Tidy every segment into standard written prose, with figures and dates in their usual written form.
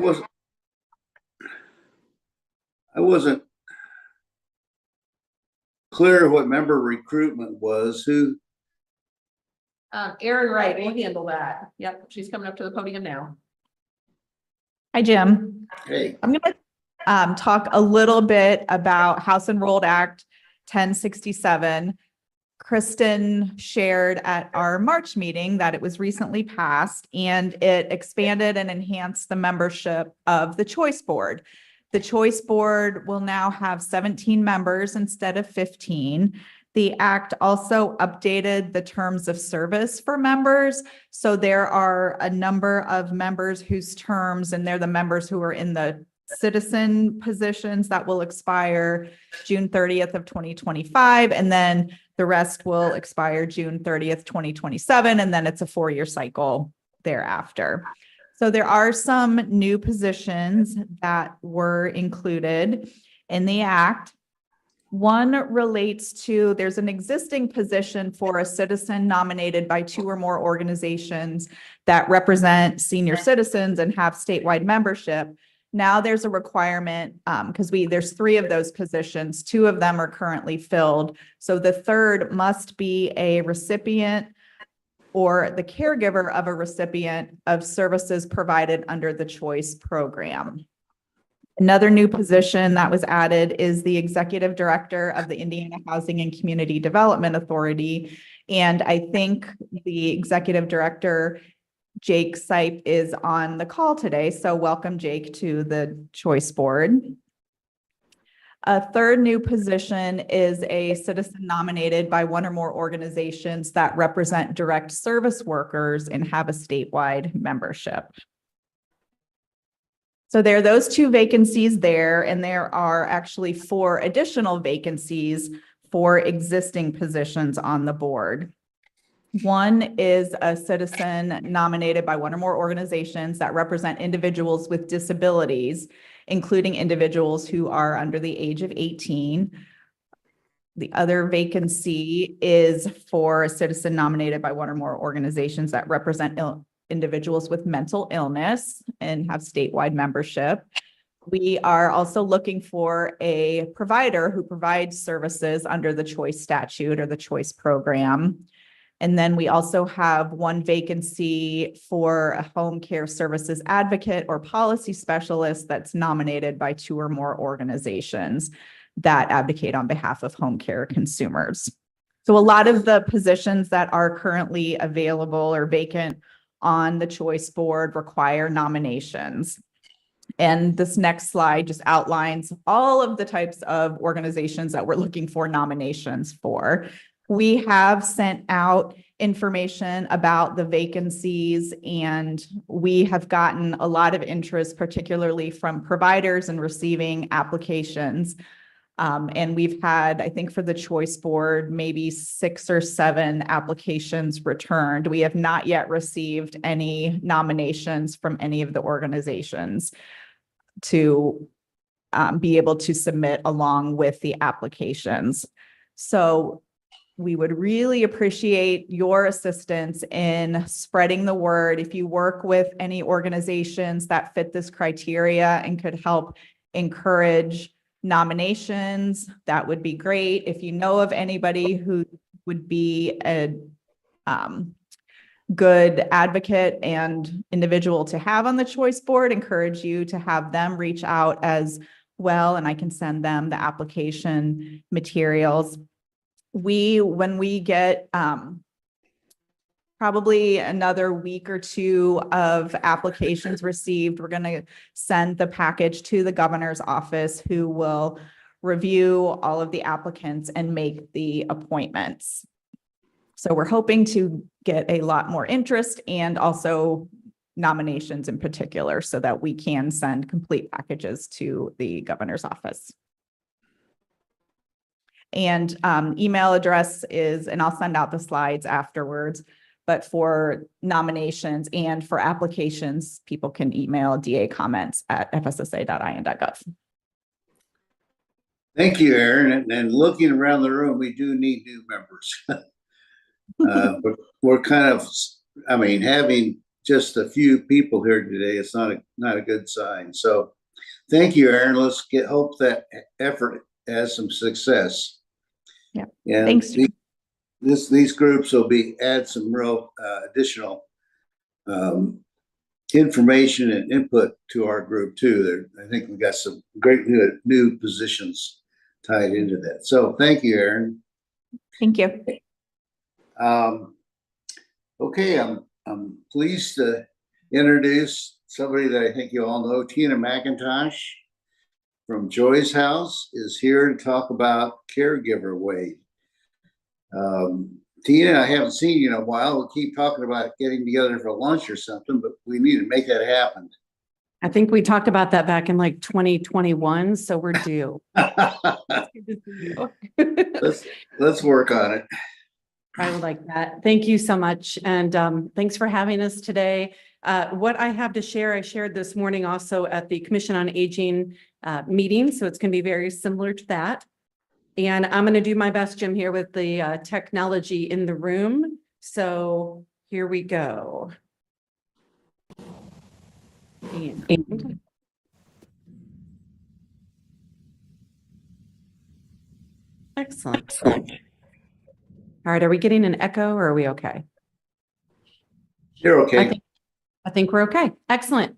was, I wasn't clear what member recruitment was. Who? Erin Wright will handle that. Yep, she's coming up to the podium now. Hi, Jim. Hey, I'm going to talk a little bit about House Enrolled Act 1067. Kristen shared at our March meeting that it was recently passed and it expanded and enhanced the membership of the Choice Board. The Choice Board will now have 17 members instead of 15. The act also updated the terms of service for members. So there are a number of members whose terms, and they're the members who are in the citizen positions, that will expire June 30th of 2025. And then the rest will expire June 30th, 2027. And then it's a 4-year cycle thereafter. So there are some new positions that were included in the act. One relates to, there's an existing position for a citizen nominated by 2 or more organizations that represent senior citizens and have statewide membership. Now there's a requirement because there's 3 of those positions. 2 of them are currently filled. So the third must be a recipient or the caregiver of a recipient of services provided under the Choice program. Another new position that was added is the executive director of the Indiana Housing and Community Development Authority. And I think the executive director, Jake Sipe, is on the call today. So welcome, Jake, to the Choice Board. A third new position is a citizen nominated by 1 or more organizations that represent direct service workers and have a statewide membership. So there are those 2 vacancies there, and there are actually 4 additional vacancies for existing positions on the board. One is a citizen nominated by 1 or more organizations that represent individuals with disabilities, including individuals who are under the age of 18. The other vacancy is for a citizen nominated by 1 or more organizations that represent individuals with mental illness and have statewide membership. We are also looking for a provider who provides services under the Choice statute or the Choice program. And then we also have 1 vacancy for a home care services advocate or policy specialist that's nominated by 2 or more organizations that advocate on behalf of home care consumers. So a lot of the positions that are currently available or vacant on the Choice Board require nominations. And this next slide just outlines all of the types of organizations that we're looking for nominations for. We have sent out information about the vacancies, and we have gotten a lot of interest, particularly from providers and receiving applications. And we've had, I think for the Choice Board, maybe 6 or 7 applications returned. We have not yet received any nominations from any of the organizations to be able to submit along with the applications. So we would really appreciate your assistance in spreading the word. If you work with any organizations that fit this criteria and could help encourage nominations, that would be great. If you know of anybody who would be a good advocate and individual to have on the Choice Board, encourage you to have them reach out as well, and I can send them the application materials. When we get probably another week or 2 of applications received, we're going to send the package to the governor's office, who will review all of the applicants and make the appointments. So we're hoping to get a lot more interest and also nominations in particular, so that we can send complete packages to the governor's office. And email address is, and I'll send out the slides afterwards, but for nominations and for applications, people can email da comments@fssa.in.gov. thank you, Erin. And looking around the room, we do need new members. We're kind of, having just a few people here today, it's not a good sign. So thank you, Aaron. Let's hope that effort has some success. Yeah. And Thanks. these groups will add some real additional information and input to our group too. I think we got some great new positions tied into that. So thank you, Aaron. Thank you. Okay, I'm pleased to introduce somebody that I think you all know. Tina McIntosh from Joy's House is here to talk about Caregiver Way. Tina, I haven't seen you in a while. We keep talking about getting together for lunch or something, but we need to make that happen. I think we talked about that back in like 2021, so we're due. Let's work on it. I would like that. Thank you so much. And thanks for having us today. What I have to share, I shared this morning also at the Commission on Aging meeting, so it's going to be very similar to that. And I'm going to do my best, Jim, here with the technology in the room. So here we go. And excellent. All right, are we getting an echo or are we okay? You're okay. I think we're okay. Excellent.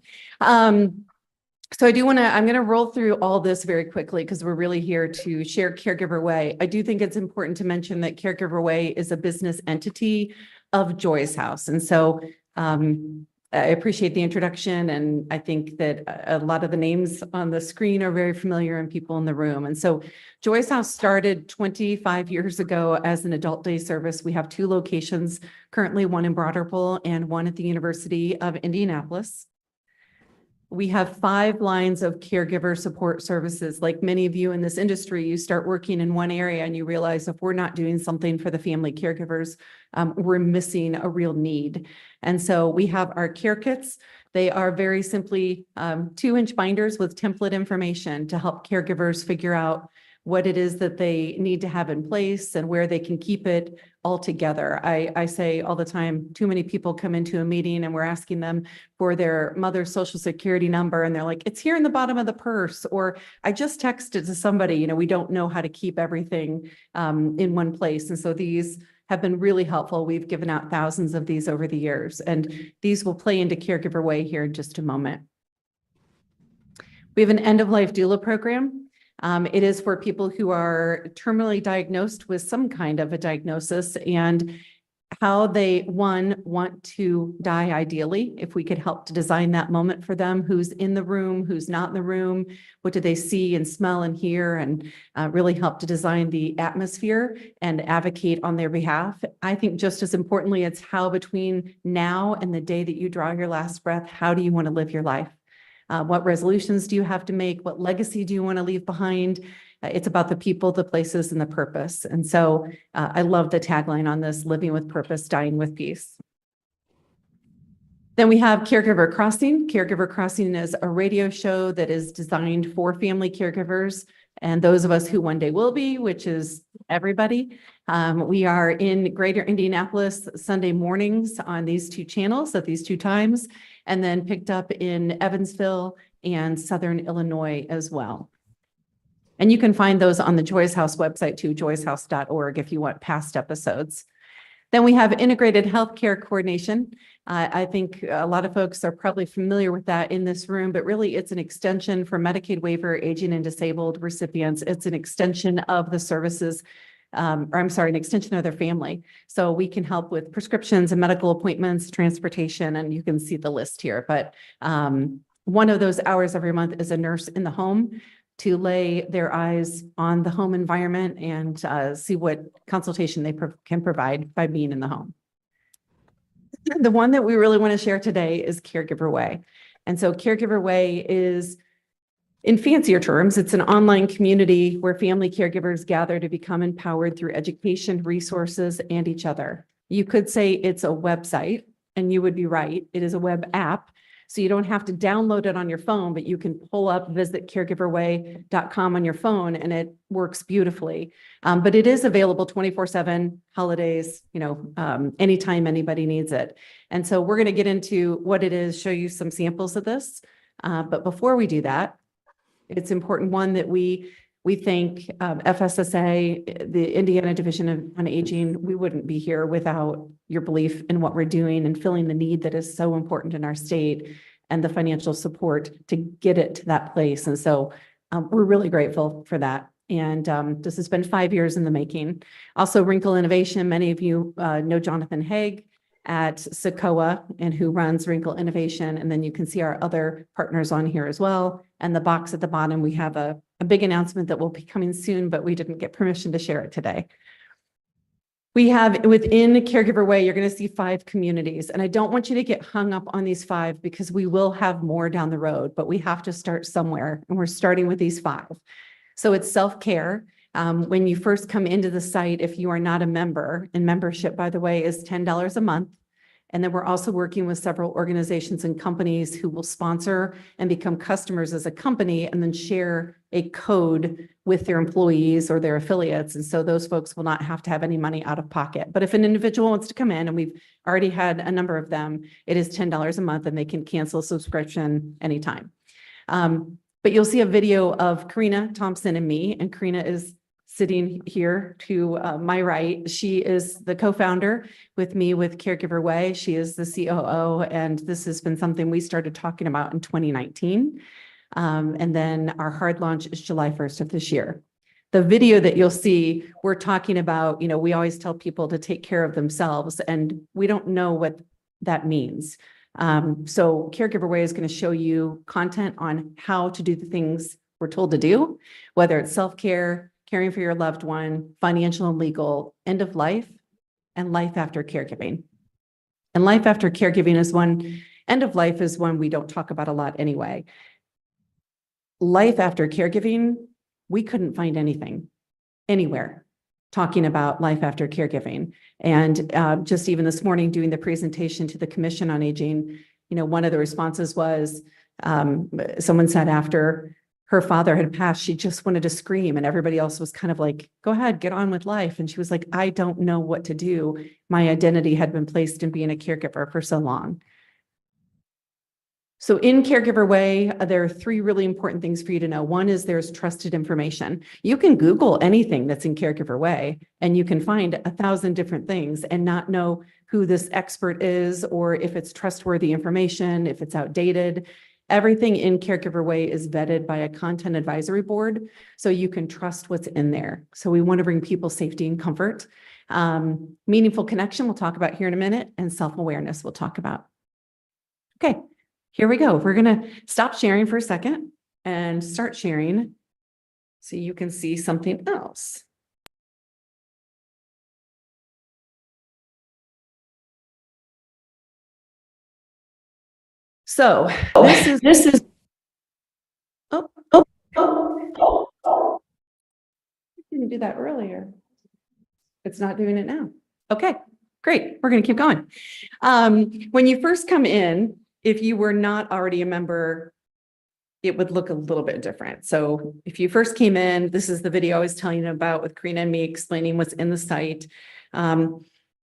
So I'm going to roll through all this very quickly because we're really here to share Caregiver Way. I do think it's important to mention that Caregiver Way is a business entity of Joy's House. And so I appreciate the introduction, and I think that a lot of the names on the screen are very familiar and people in the room. And so Joy's House started 25 years ago as an adult day service. We have 2 locations, currently one in Broad Ripple and one at the University of Indianapolis. We have 5 lines of caregiver support services. Like many of you in this industry, you start working in one area and you realize if we're not doing something for the family caregivers, we're missing a real need. And so we have our care kits. They are very simply 2-inch binders with template information to help caregivers figure out what it is that they need to have in place and where they can keep it all together. I say all the time, too many people come into a meeting and we're asking them for their mother's social security number and they're like, it's here in the bottom of the purse, or I just texted to somebody. We don't know how to keep everything in one place. And so these have been really helpful. We've given out thousands of these over the years, and these will play into Caregiver Way here in just a moment. We have an end-of-life doula program. It is for people who are terminally diagnosed with some kind of a diagnosis and how they, want to die ideally. If we could help to design that moment for them, who's in the room, who's not in the room, what do they see and smell and hear, and really help to design the atmosphere and advocate on their behalf. I think just as importantly, it's how between now and the day that you draw your last breath, how do you want to live your life? What resolutions do you have to make? What legacy do you want to leave behind? It's about the people, the places, and the purpose. And so I love the tagline on this: living with purpose, dying with peace. Then we have Caregiver Crossing. Caregiver Crossing is a radio show that is designed for family caregivers and those of us who one day will be, which is everybody. We are in Greater Indianapolis Sunday mornings on these 2 channels at these 2 times, and then picked up in Evansville and Southern Illinois as well. And you can find those on the Joy's House website too, joyshouse.org, if you want past episodes. Then we have integrated healthcare coordination. I think a lot of folks are probably familiar with that in this room, but really it's an extension for Medicaid waiver, aging and disabled recipients. It's an extension of the services, an extension of their family. So we can help with prescriptions and medical appointments, transportation, and you can see the list here. But one of those hours every month is a nurse in the home to lay their eyes on the home environment and see what consultation they can provide by being in the home. The one that we really want to share today is Caregiver Way. And so Caregiver Way is, in fancier terms, it's an online community where family caregivers gather to become empowered through education, resources, and each other. You could say it's a website, and you would be right. It is a web app. So you don't have to download it on your phone, but you can pull up visitcaregiverway.com on your phone and it works beautifully. But it is available 24/7, holidays, anytime anybody needs it. And so we're going to get into what it is, show you some samples of this. But before we do that, it's important, one, that we thank FSSA, the Indiana Division on Aging. We wouldn't be here without your belief in what we're doing and filling the need that is so important in our state and the financial support to get it to that place. And so we're really grateful for that. And this has been 5 years in the making. Also, Wrinkle Innovation, many of you know Jonathan Haig at Socoa and who runs Wrinkle Innovation. And then you can see our other partners on here as well. And the box at the bottom, we have a big announcement that will be coming soon, but we didn't get permission to share it today. We have within Caregiver Way, you're going to see 5 communities. And I don't want you to get hung up on these 5 because we will have more down the road, but we have to start somewhere. And we're starting with these 5. So it's self-care. When you first come into the site, if you are not a member, and membership, by the way, is $10 a month. And then we're also working with several organizations and companies who will sponsor and become customers as a company and then share a code with their employees or their affiliates. And so those folks will not have to have any money out of pocket. But if an individual wants to come in, and we've already had a number of them, it is $10 a month and they can cancel subscription anytime. But you'll see a video of Karina Thompson and me, and Karina is sitting here to my right. She is the co-founder with me with Caregiver Way. She is the COO, and this has been something we started talking about in 2019. And then our hard launch is July 1st of this year. The video that you'll see, we're talking about, we always tell people to take care of themselves, and we don't know what that means. So Caregiver Way is going to show you content on how to do the things we're told to do, whether it's self-care, caring for your loved one, financial and legal, end of life, and life after caregiving. And life after caregiving is one, end of life is one we don't talk about a lot anyway. Life after caregiving, we couldn't find anything anywhere talking about life after caregiving. And just even this morning doing the presentation to the Commission on Aging, one of the responses was someone said after her father had passed, she just wanted to scream, and everybody else was kind of like, go ahead, get on with life. And she was like, I don't know what to do. My identity had been placed in being a caregiver for so long. So in Caregiver Way, there are 3 really important things for you to know. One is there's trusted information. You can Google anything that's in Caregiver Way, and you can find 1,000 different things and not know who this expert is, or if it's trustworthy information, if it's outdated. Everything in Caregiver Way is vetted by a content advisory board, so you can trust what's in there. So we want to bring people safety and comfort. Meaningful connection, we'll talk about here in a minute, and self-awareness we'll talk about. Okay, here we go. We're going to stop sharing for a second and start sharing so you can see something else. So this is I didn't do that earlier. It's not doing it now. Okay, great. We're going to keep going. When you first come in, if you were not already a member, it would look a little bit different. So if you first came in, this is the video I was telling you about with Karina and me explaining what's in the site.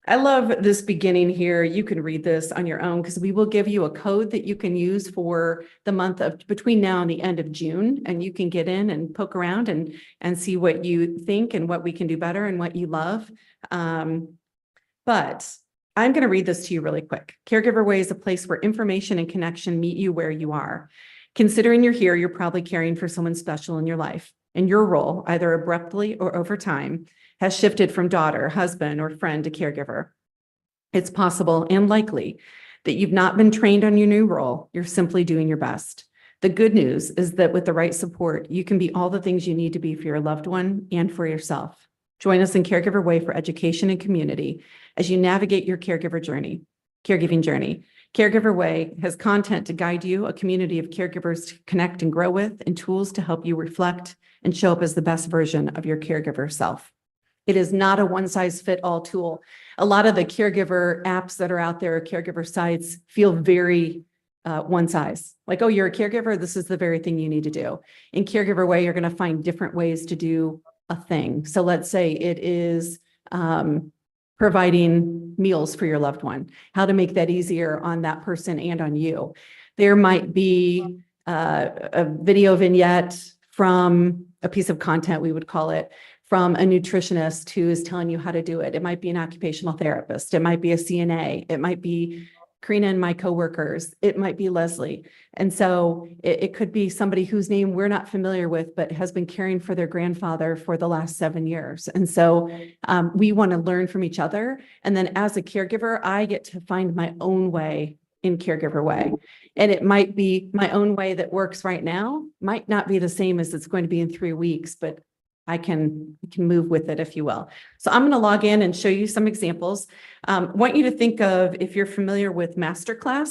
I love this beginning here. You can read this on your own because we will give you a code that you can use for the month of between now and the end of June. And you can get in and poke around and see what you think and what we can do better and what you love. But I'm going to read this to you really quick. Caregiver Way is a place where information and connection meet you where you are. Considering you're here, you're probably caring for someone special in your life. And your role, either abruptly or over time, has shifted from daughter, husband, or friend to caregiver. It's possible and likely that you've not been trained on your new role. You're simply doing your best. The good news is that with the right support, you can be all the things you need to be for your loved one and for yourself. Join us in Caregiver Way for education and community as you navigate your caregiving journey. Caregiver Way has content to guide you, a community of caregivers to connect and grow with, and tools to help you reflect and show up as the best version of your caregiver self. It is not a one-size-fits-all tool. A lot of the caregiver apps that are out there, caregiver sites, feel very one size. Like, oh, you're a caregiver, this is the very thing you need to do. In Caregiver Way, you're going to find different ways to do a thing. So let's say it is providing meals for your loved one, how to make that easier on that person and on you. There might be a video vignette from a piece of content, we would call it, from a nutritionist who is telling you how to do it. It might be an occupational therapist. It might be a CNA. It might be Karina and my coworkers. It might be Leslie. And so it could be somebody whose name we're not familiar with, but has been caring for their grandfather for the last 7 years. And so we want to learn from each other. And then as a caregiver, I get to find my own way in Caregiver Way. And it might be my own way that works right now, might not be the same as it's going to be in 3 weeks, but I can move with it, if you will. So I'm going to log in and show you some examples. Want you to think of, if you're familiar with Masterclass,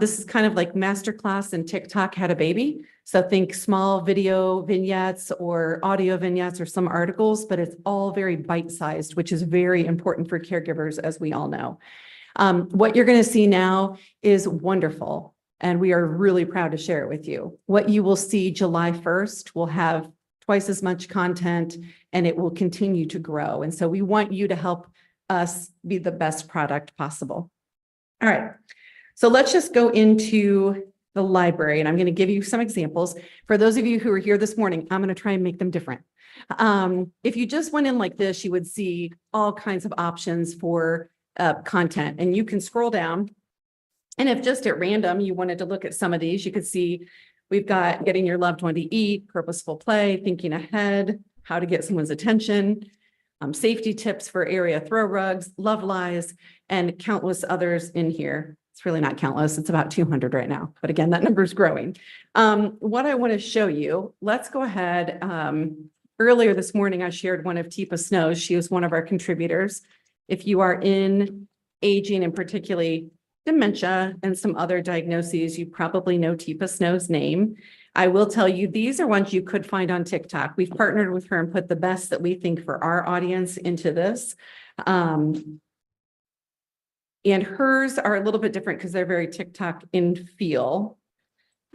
this is kind of like Masterclass and TikTok had a baby. So think small video vignettes or audio vignettes or some articles, but it's all very bite-sized, which is very important for caregivers, as we all know. What you're going to see now is wonderful, and we are really proud to share it with you. What you will see July 1st will have twice as much content, and it will continue to grow. And so we want you to help us be the best product possible. All right. So let's just go into the library, and I'm going to give you some examples. For those of you who are here this morning, I'm going to try and make them different. If you just went in like this, you would see all kinds of options for content, and you can scroll down. And if just at random, you wanted to look at some of these, you could see we've got getting your loved one to eat, purposeful play, thinking ahead, how to get someone's attention, safety tips for area throw rugs, love lies, and countless others in here. It's really not countless. It's about 200 right now. But again, that number is growing. What I want to show you, let's go ahead. Earlier this morning, I shared one of Teepa Snow's. She was one of our contributors. If you are in aging and particularly dementia and some other diagnoses, you probably know Teepa Snow's name. I will tell you, these are ones you could find on TikTok. We've partnered with her and put the best that we think for our audience into this. And hers are a little bit different because they're very TikTok in feel.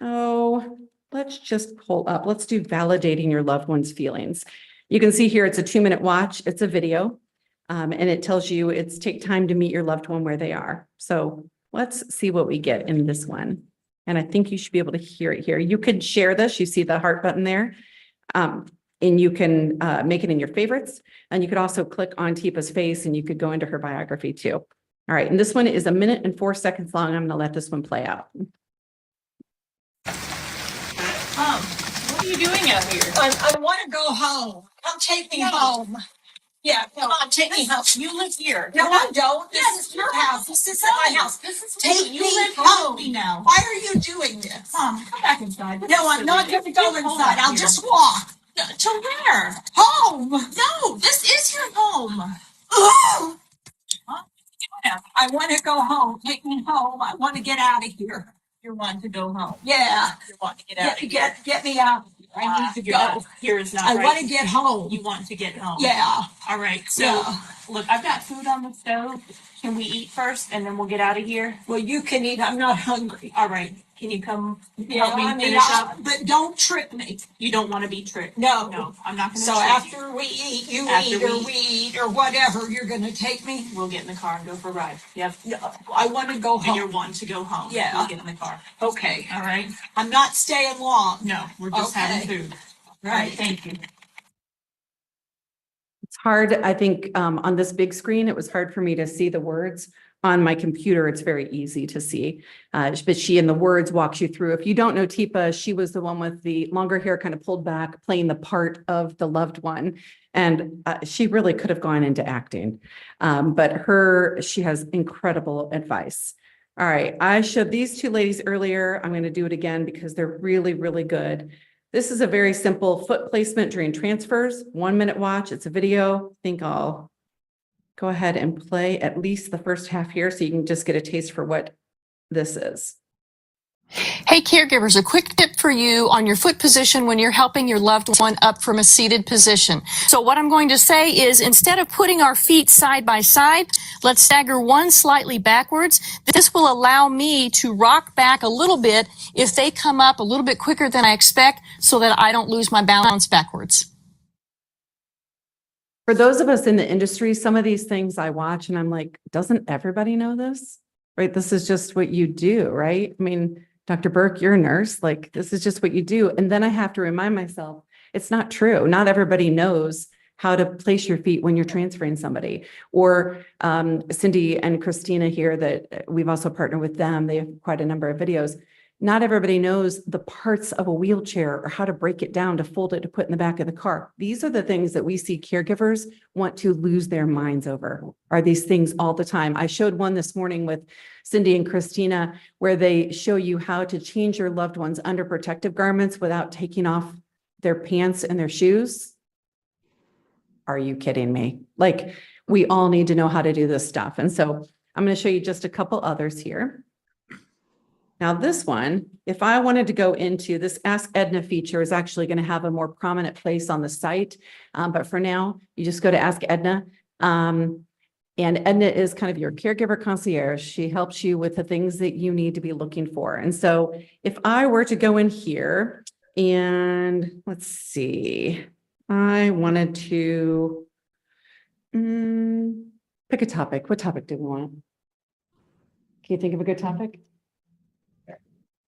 Oh, let's just pull up. Let's do validating your loved one's feelings. You can see here, it's a 2-minute watch. It's a video. And it tells you it's take time to meet your loved one where they are. So let's see what we get in this one. And I think you should be able to hear it here. You could share this. You see the heart button there. And you can make it in your favorites. And you could also click on Teepa's face and you could go into her biography too. All right. And this one is 1 minute and 4 seconds long. I'm going to let this one play out. What are you doing out here? I want to go home. Come take me home. Yeah, come on, take me home. You live here. No, I don't. Yes, This is your house. This isn't my house. This is Take you me live here home. with me now. Why are you doing this? Mom, come back inside. This No, is I'm not silly. going to go You're home inside. out I'll here. just walk. To where? Home. No, this is your home. Ugh. Yeah. I want to go home. Take me home. I want to get out of here. You want to go home. Yeah. You want to get out of here. Get me out. I need to You're not- go. Here is not I right. want to get home. You want to get home. Yeah. All right. So Yeah. look, I've got food on the stove. Can we eat first and then we'll get out of here? Well, you can eat. I'm not hungry. All right. Can you come Yeah, help me I mean, finish up? but don't trick me. You don't want to be tricked. No. No, I'm not going to So after we eat, you After eat, or we we eat, or whatever, you're gonna take me? We'll get in the car and go for a ride. Yep. No, I wanna go And you're home. wanting to go home. Yeah. We'll get in the car. Okay, All right. I'm not staying long. No, we're just having Okay. food. All right. Right. Thank you. It's hard, I think, on this big screen, it was hard for me to see the words. On my computer, it's very easy to see. But she in the words walks you through. If you don't know Teepa, she was the one with the longer hair kind of pulled back, playing the part of the loved one. And she really could have gone into acting. But she has incredible advice. All right, I showed these two ladies earlier. I'm going to do it again because they're really, really good. This is a very simple foot placement during transfers, 1 minute watch. It's a video. I think I'll go ahead and play at least the first half here so you can just get a taste for what this is. Hey, caregivers, a quick tip for you on your foot position when you're helping your loved one up from a seated position. So what I'm going to say is instead of putting our feet side by side, let's stagger one slightly backwards. This will allow me to rock back a little bit if they come up a little bit quicker than I expect so that I don't lose my balance backwards. For those of us in the industry, some of these things I watch and I'm like, doesn't everybody know this? Right? This is just what you do, right? I mean, Dr. Burke, you're a nurse, like this is just what you do. And then I have to remind myself, it's not true. Not everybody knows how to place your feet when you're transferring somebody. Or Cindy and Christina here that we've also partnered with them. They have quite a number of videos. Not everybody knows the parts of a wheelchair or how to break it down to fold it to put in the back of the car. These are the things that we see caregivers want to lose their minds over, are these things all the time. I showed one this morning with Cindy and Christina where they show you how to change your loved one's under protective garments without taking off their pants and their shoes. Are you kidding me? Like, we all need to know how to do this stuff. And so I'm going to show you just a couple others here. Now this one, if I wanted to go into this Ask Edna feature is actually going to have a more prominent place on the site. But for now, you just go to Ask Edna. And Edna is kind of your caregiver concierge. She helps you with the things that you need to be looking for. And so if I were to go in here and let's see, I wanted to pick a topic. What topic do we want? Can you think of a good topic?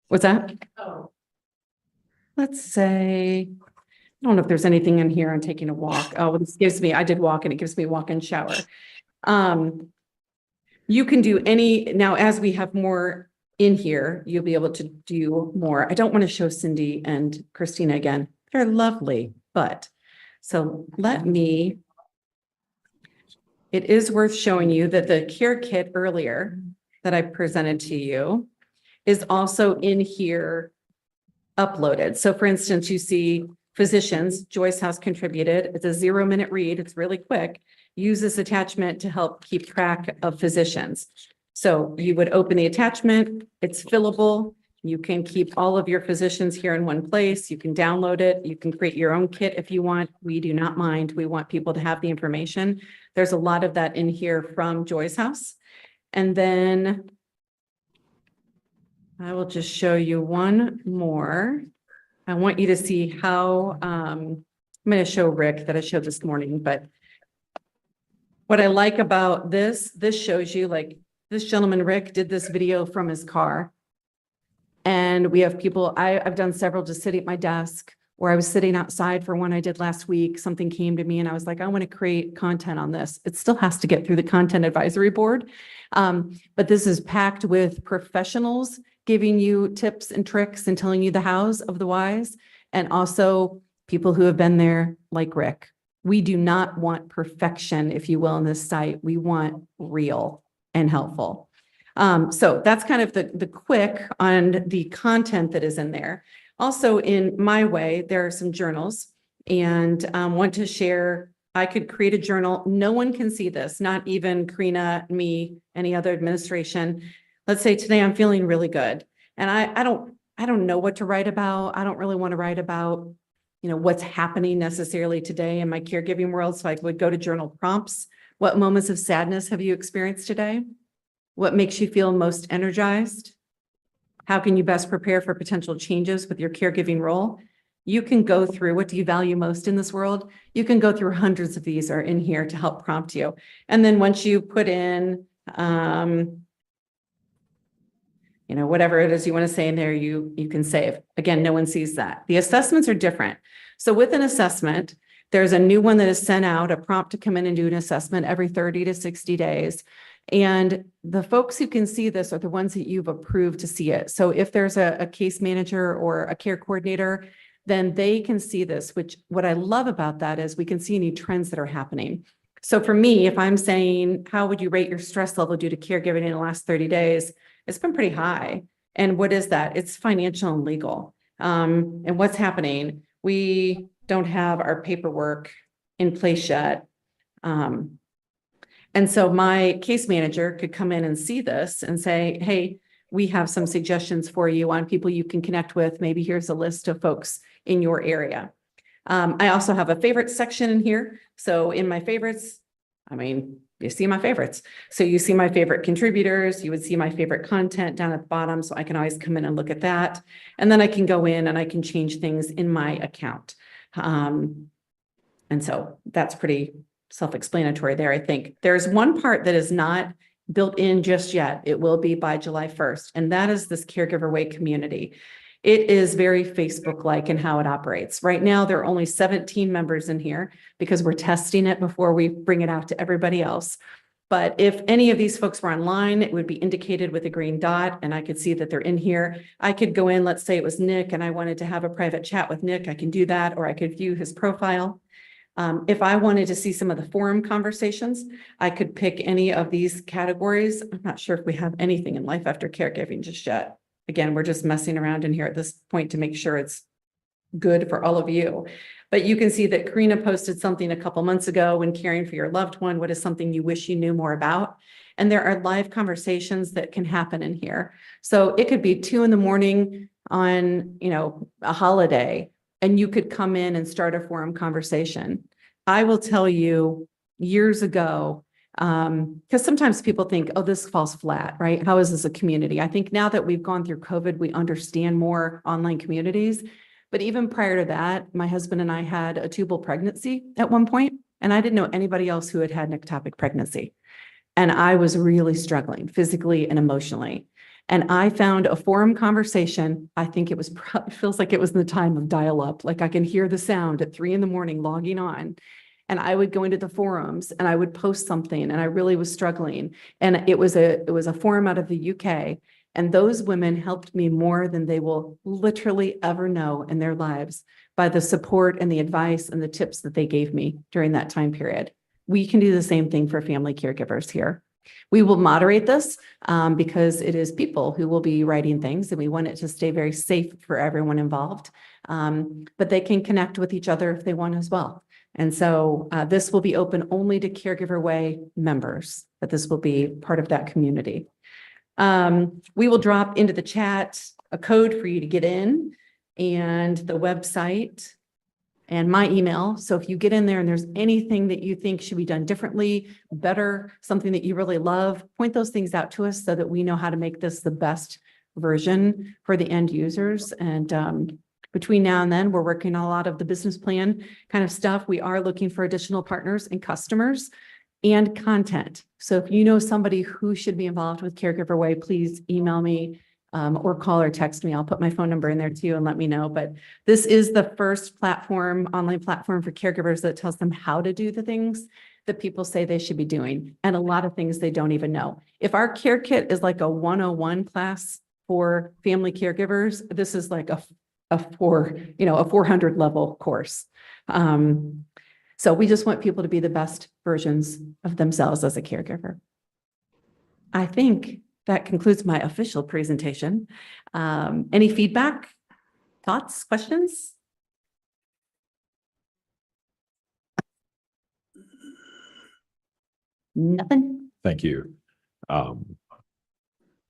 What's that? Oh. Let's say, I don't know if there's anything in here on taking a walk. Oh, this gives me, I did walk and it gives me walk and shower. You can do any, now as we have more in here, you'll be able to do more. I don't want to show Cindy and Christina again. They're lovely, but so let me, it is worth showing you that the care kit earlier that I presented to you is also in here uploaded. So for instance, you see physicians, Joyce House contributed. It's a 0-minute read. It's really quick. Use this attachment to help keep track of physicians. So you would open the attachment. It's fillable. You can keep all of your physicians here in one place. You can download it. You can create your own kit if you want. We do not mind. We want people to have the information. There's a lot of that in here from Joyce House. And then I will just show you one more. I want you to see how, I'm going to show Rick that I showed this morning, but what I like about this shows you like this gentleman, Rick, did this video from his car. And we have people, I've done several just sitting at my desk, or I was sitting outside for one I did last week. Something came to me and I was like, I want to create content on this. It still has to get through the content advisory board. But this is packed with professionals giving you tips and tricks and telling you the hows of the whys, and also people who have been there like Rick. We do not want perfection, if you will, on this site. We want real and helpful. So that's kind of the quick on the content that is in there. Also in my way, there are some journals and want to share. I could create a journal. No one can see this, not even Karina, me, any other administration. Let's say today I'm feeling really good and I don't know what to write about. I don't really want to write about, what's happening necessarily today in my caregiving world. So I would go to journal prompts. What moments of sadness have you experienced today? What makes you feel most energized? How can you best prepare for potential changes with your caregiving role? You can go through what do you value most in this world? You can go through hundreds of these are in here to help prompt you. And then once you put in, whatever it is you want to say in there, you can save. Again, no one sees that. The assessments are different. So with an assessment, there's a new one that is sent out, a prompt to come in and do an assessment every 30 to 60 days. And the folks who can see this are the ones that you've approved to see it. So if there's a case manager or a care coordinator, then they can see this, which what I love about that is we can see any trends that are happening. So for me, if I'm saying, how would you rate your stress level due to caregiving in the last 30 days? It's been pretty high. And what is that? It's financial and legal. And what's happening? We don't have our paperwork in place yet. And so my case manager could come in and see this and say, hey, we have some suggestions for you on people you can connect with. Maybe here's a list of folks in your area. I also have a favorites section in here. So in my favorites, I mean, you see my favorites. So you see my favorite contributors, you would see my favorite content down at the bottom. So I can always come in and look at that. And then I can go in and I can change things in my account. And so that's pretty self-explanatory there, I think. There's one part that is not built in just yet. It will be by July 1st, and that is this Caregiver Way community. It is very Facebook-like in how it operates. Right now, there are only 17 members in here because we're testing it before we bring it out to everybody else. But if any of these folks were online, it would be indicated with a green dot, and I could see that they're in here. I could go in, let's say it was Nick, and I wanted to have a private chat with Nick. I can do that, or I could view his profile. If I wanted to see some of the forum conversations, I could pick any of these categories. I'm not sure if we have anything in life after caregiving just yet. Again, we're just messing around in here at this point to make sure it's good for all of you. But you can see that Karina posted something a couple months ago when caring for your loved one. What is something you wish you knew more about? And there are live conversations that can happen in here. So it could be 2 a.m. on, a holiday, and you could come in and start a forum conversation. I will tell you years ago, because sometimes people think, oh, this falls flat, right? How is this a community? I think now that we've gone through COVID, we understand more online communities. But even prior to that, my husband and I had a tubal pregnancy at one point, and I didn't know anybody else who had had an ectopic pregnancy. And I was really struggling physically and emotionally. And I found a forum conversation. I think it was feels like it was in the time of dial-up. Like I can hear the sound at 3 a.m. logging on. And I would go into the forums and I would post something, and I really was struggling. And it was a forum out of the UK. And those women helped me more than they will literally ever know in their lives by the support and the advice and the tips that they gave me during that time period. We can do the same thing for family caregivers here. We will moderate this because it is people who will be writing things, and we want it to stay very safe for everyone involved. But they can connect with each other if they want as well. And so this will be open only to Caregiver Way members, but this will be part of that community. We will drop into the chat a code for you to get in, and the website and my email. So if you get in there and there's anything that you think should be done differently, better, something that you really love, point those things out to us so that we know how to make this the best version for the end users. And between now and then, we're working on a lot of the business plan kind of stuff. We are looking for additional partners and customers and content. So if you know somebody who should be involved with Caregiver Way, please email me or call or text me. I'll put my phone number in there too and let me know. But this is the first online platform for caregivers that tells them how to do the things that people say they should be doing, and a lot of things they don't even know. If our care kit is like a 101 class for family caregivers, this is like a 400 level course. So we just want people to be the best versions of themselves as a caregiver. I think that concludes my official presentation. Any feedback, thoughts, questions? Nothing? Thank you.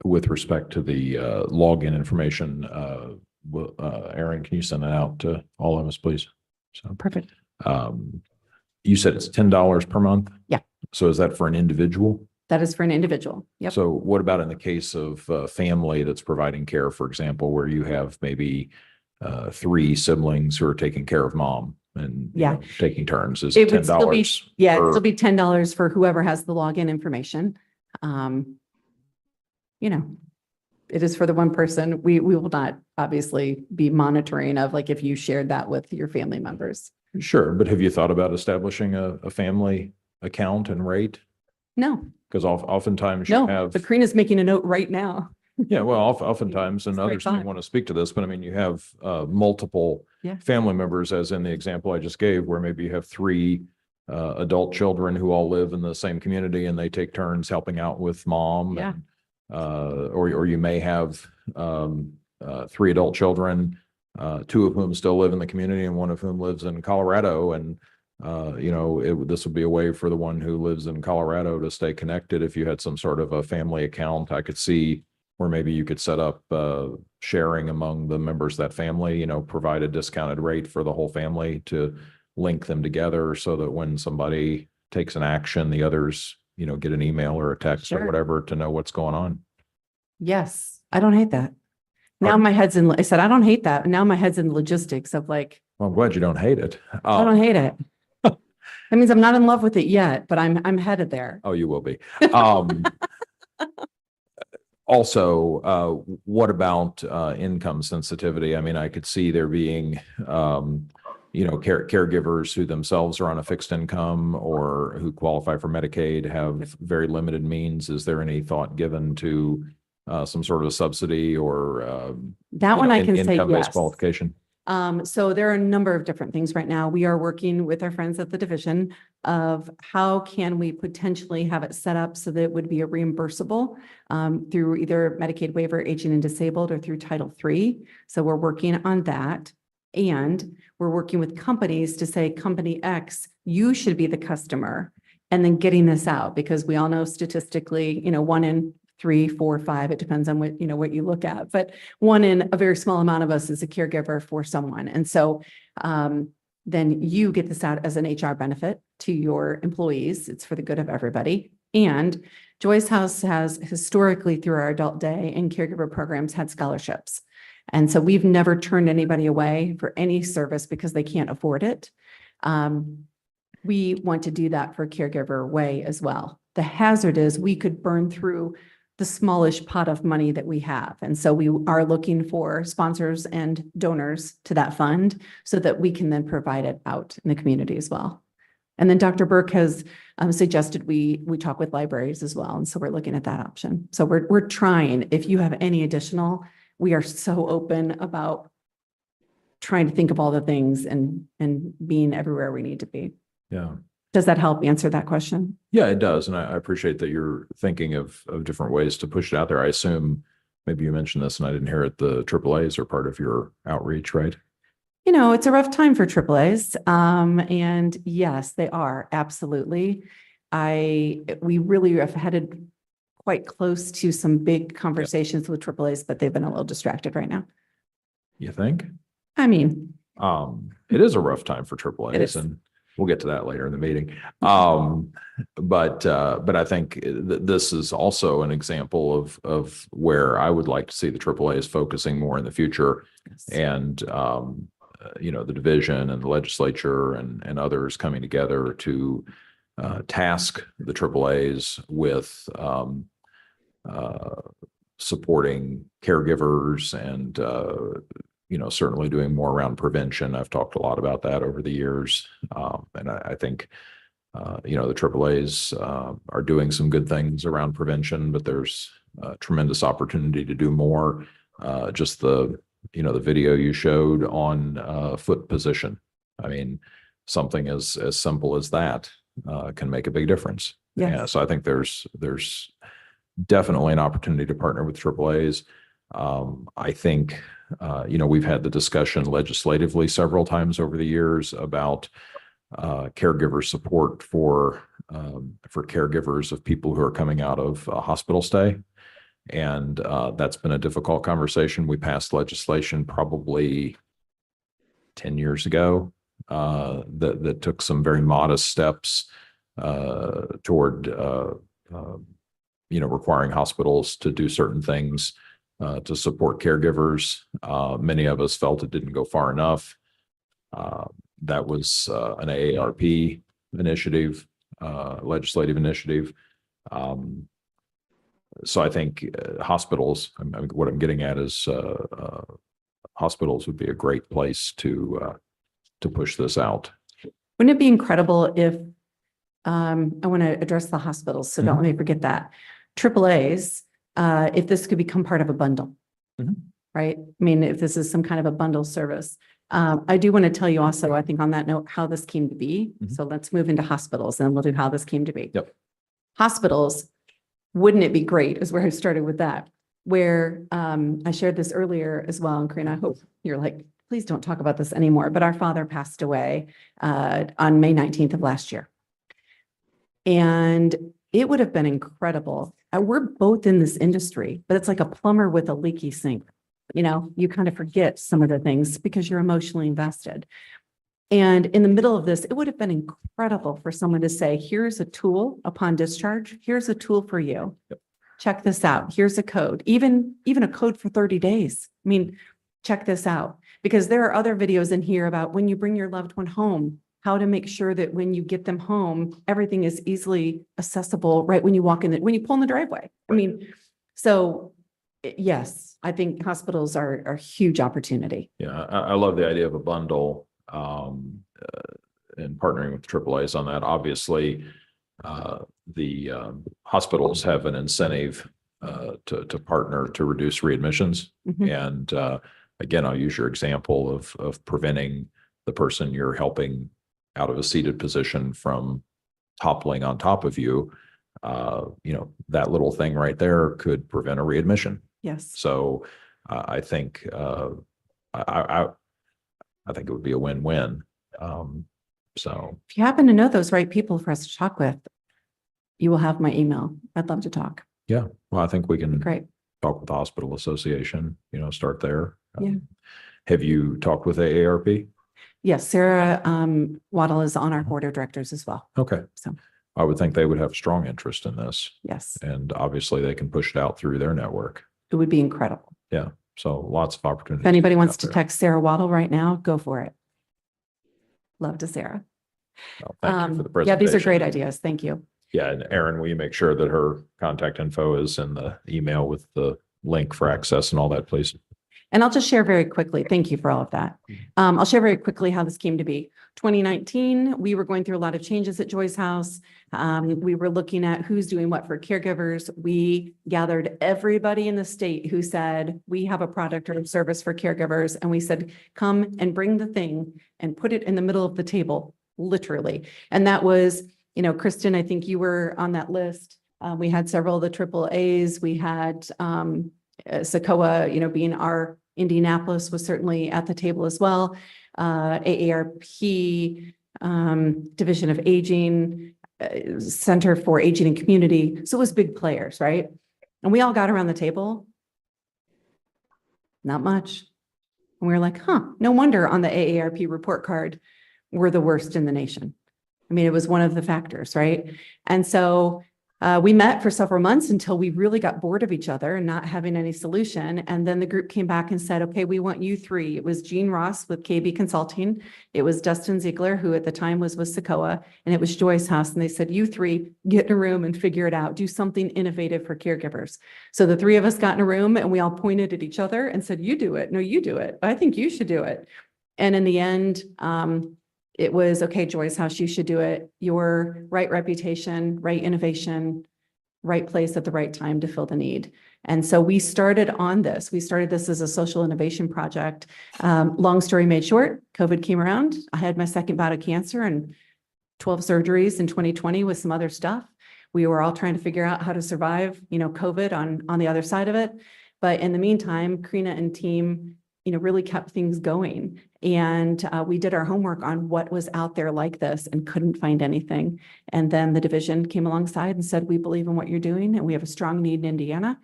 With respect to the login information, Aaron, can you send that out to all of us, please? So Perfect. You said it's $10 per month? Yeah. So is that for an individual? That is for an individual. Yep. So what about in the case of a family that's providing care, for example, where you have maybe 3 siblings who are taking care of mom and taking turns? Is It $10? would still be, it'd per- still be $10 for whoever has the login information. It is for the one person. We will not obviously be monitoring of like if you shared that with your family members. Sure, but have you thought about establishing a family account and rate? No, Because oftentimes you no, have. but Karina's making a note right now. Yeah, well, oftentimes, and That's a great others may thought. want to speak to this, but I mean, you have multiple Yeah. family members, as in the example I just gave, where maybe you have 3 adult children who all live in the same community and they take turns helping out with mom. Yeah. And, or you may have 3 adult children, 2 of whom still live in the community and 1 of whom lives in Colorado. And this would be a way for the one who lives in Colorado to stay connected. If you had some sort of a family account, I could see Or maybe you could set up sharing among the members of that family, you know, provide a discounted rate for the whole family to link them together so that when somebody takes an action, the others, you know, get an email or a text or Sure. whatever to know what's going on. Yes, I don't hate that. Now my head's in, I said, I don't hate that. Now my head's in logistics of like, Well, I'm glad you don't hate it. I don't hate it. That means I'm not in love with it yet, but I'm headed there. Oh, you will be. Also, what about income sensitivity? I mean, I could see there being, you know, caregivers who themselves are on a fixed income or who qualify for Medicaid have very limited means. Is there any thought given to some sort of a subsidy or That one I can say income-based yes. qualification? So there are a number of different things right now. We are working with our friends at the division of how can we potentially have it set up so that it would be a reimbursable through either Medicaid waiver, aging and disabled, or through Title III. So we're working on that. And we're working with companies to say, company X, you should be the customer, and then getting this out, because we all know statistically, you know, 1 in 3, 4, 5, it depends on what, you know, what you look at, but 1 in a very small amount of us is a caregiver for someone. And so then you get this out as an HR benefit to your employees. It's for the good of everybody. And Joyce House has historically, through our adult day and caregiver programs, had scholarships. And so we've never turned anybody away for any service because they can't afford it. We want to do that for Caregiver Way as well. The hazard is we could burn through the smallish pot of money that we have. And so we are looking for sponsors and donors to that fund so that we can then provide it out in the community as well. And then Dr. Burke has suggested we talk with libraries as well. And so we're looking at that option. So we're trying, if you have any additional, we are so open about trying to think of all the things and being everywhere we need to be. Yeah. Does that help answer that question? Yeah, it does. And I appreciate that you're thinking of different ways to push it out there. I assume maybe you mentioned this and I didn't hear it. The AAAs are part of your outreach, right? You know, it's a rough time for AAAs. And yes, they are. Absolutely. We really have headed quite close to some big conversations with AAAs, but they've been a little distracted right now. You think? I mean, it is a rough time for It AAAs, is. and we'll get to that later in the meeting. But I think this is also an example of where I would like to see the AAAs focusing more in the future. And, you know, the division and the legislature and others coming together to task the AAAs with supporting caregivers and, you know, certainly doing more around prevention. I've talked a lot about that over the years. And I think, you know, the AAAs are doing some good things around prevention, but there's a tremendous opportunity to do more. Just the video you showed on foot position. I mean, something as simple as that can make a big difference. Yes. Yeah, so I think there's definitely an opportunity to partner with AAAs. I think, you know, we've had the discussion legislatively several times over the years about caregiver support for caregivers of people who are coming out of a hospital stay. And that's been a difficult conversation. We passed legislation probably 10 years ago that took some very modest steps toward, you know, requiring hospitals to do certain things to support caregivers. Many of us felt it didn't go far enough. That was an AARP initiative, legislative initiative. So I think hospitals, what I'm getting at is hospitals would be a great place to push this out. wouldn't it be incredible if, I want to address the hospitals, so don't let me forget that. AAAs, if this could become part of a bundle, Mhm. right? I mean, if this is some kind of a bundle service. I do want to tell you also, I think on that note, how this came to be. Mhm. So let's move into hospitals and we'll do how this came to be. Yep. Hospitals, wouldn't it be great is where I started with that, where I shared this earlier as well. And Karina, I hope you're like, please don't talk about this anymore. But our father passed away on May 19th of last year. And it would have been incredible we're both in this industry, but it's like a plumber with a leaky sink. You kind of forget some of the things because you're emotionally invested. And in the middle of this, it would have been incredible for someone to say, here's a tool upon discharge. Here's a tool for you. Yep. Check this out. Here's a code, even a code for 30 days. I mean, check this out, because there are other videos in here about when you bring your loved one home, how to make sure that when you get them home, everything is easily accessible right when you walk in, when you pull in the driveway. I mean, so yes, I think hospitals are a huge opportunity. Yeah, I love the idea of a bundle, and partnering with AAA's on that. Obviously, the hospitals have an incentive to partner to reduce readmissions. Mhm. And again, I'll use your example of preventing the person you're helping out of a seated position from toppling on top of you. That little thing right there could prevent a readmission. Yes. So I think I think it would be a win-win. So If you happen to know those right people for us to talk with, you will have my email. I'd love to talk. yeah, well, I think we can Great. talk with the hospital association, start there. Yeah. Have you talked with AARP? Yes, Sarah Waddle is on our board of directors as well. Okay. So. I would think they would have strong interest in this, Yes, and obviously they can push it out through their network. it would be incredible. So lots of opportunities. If anybody wants out to there. text Sarah Waddle right now, go for it. Love to Sarah. Well, thank you for the Yeah, these are presentation. great ideas. Thank you. Yeah, and Erin, will you make sure that her contact info is in the email with the link for access and all that, please? And I'll just share very quickly. Thank you for all of that. I'll share very quickly how this came to be. 2019, we were going through a lot of changes at Joy's House. We were looking at who's doing what for caregivers. We gathered everybody in the state who said, we have a product or a service for caregivers. And we said, come and bring the thing and put it in the middle of the table, literally. And that was, Kristen, I think you were on that list. We had several of the AAAs. We had SACOA, being our Indianapolis was certainly at the table as well. AARP, Division of Aging, Center for Aging and Community. So it was big players, right? And we all got around the table. Not much. And we were like, no wonder on the AARP report card, we're the worst in the nation. I mean, it was one of the factors, right? And so we met for several months until we really got bored of each other and not having any solution. And then the group came back and said, okay, we want you three. It was Gene Ross with KB Consulting. It was Dustin Ziegler, who at the time was with SACOA, and it was Joy's House. And they said, you three get in a room and figure it out. Do something innovative for caregivers. So the three of us got in a room and we all pointed at each other and said, you do it. No, you do it. I think you should do it. And in the end, it was, okay, Joy's House, you should do it. Your right reputation, right innovation, right place at the right time to fill the need. And so we started on this. We started this as a social innovation project. Long story made short, COVID came around. I had my second bout of cancer and 12 surgeries in 2020 with some other stuff. We were all trying to figure out how to survive, COVID on the other side of it. But in the meantime, Karina and team, really kept things going. And we did our homework on what was out there like this and couldn't find anything. And then the division came alongside and said, we believe in what you're doing and we have a strong need in Indiana.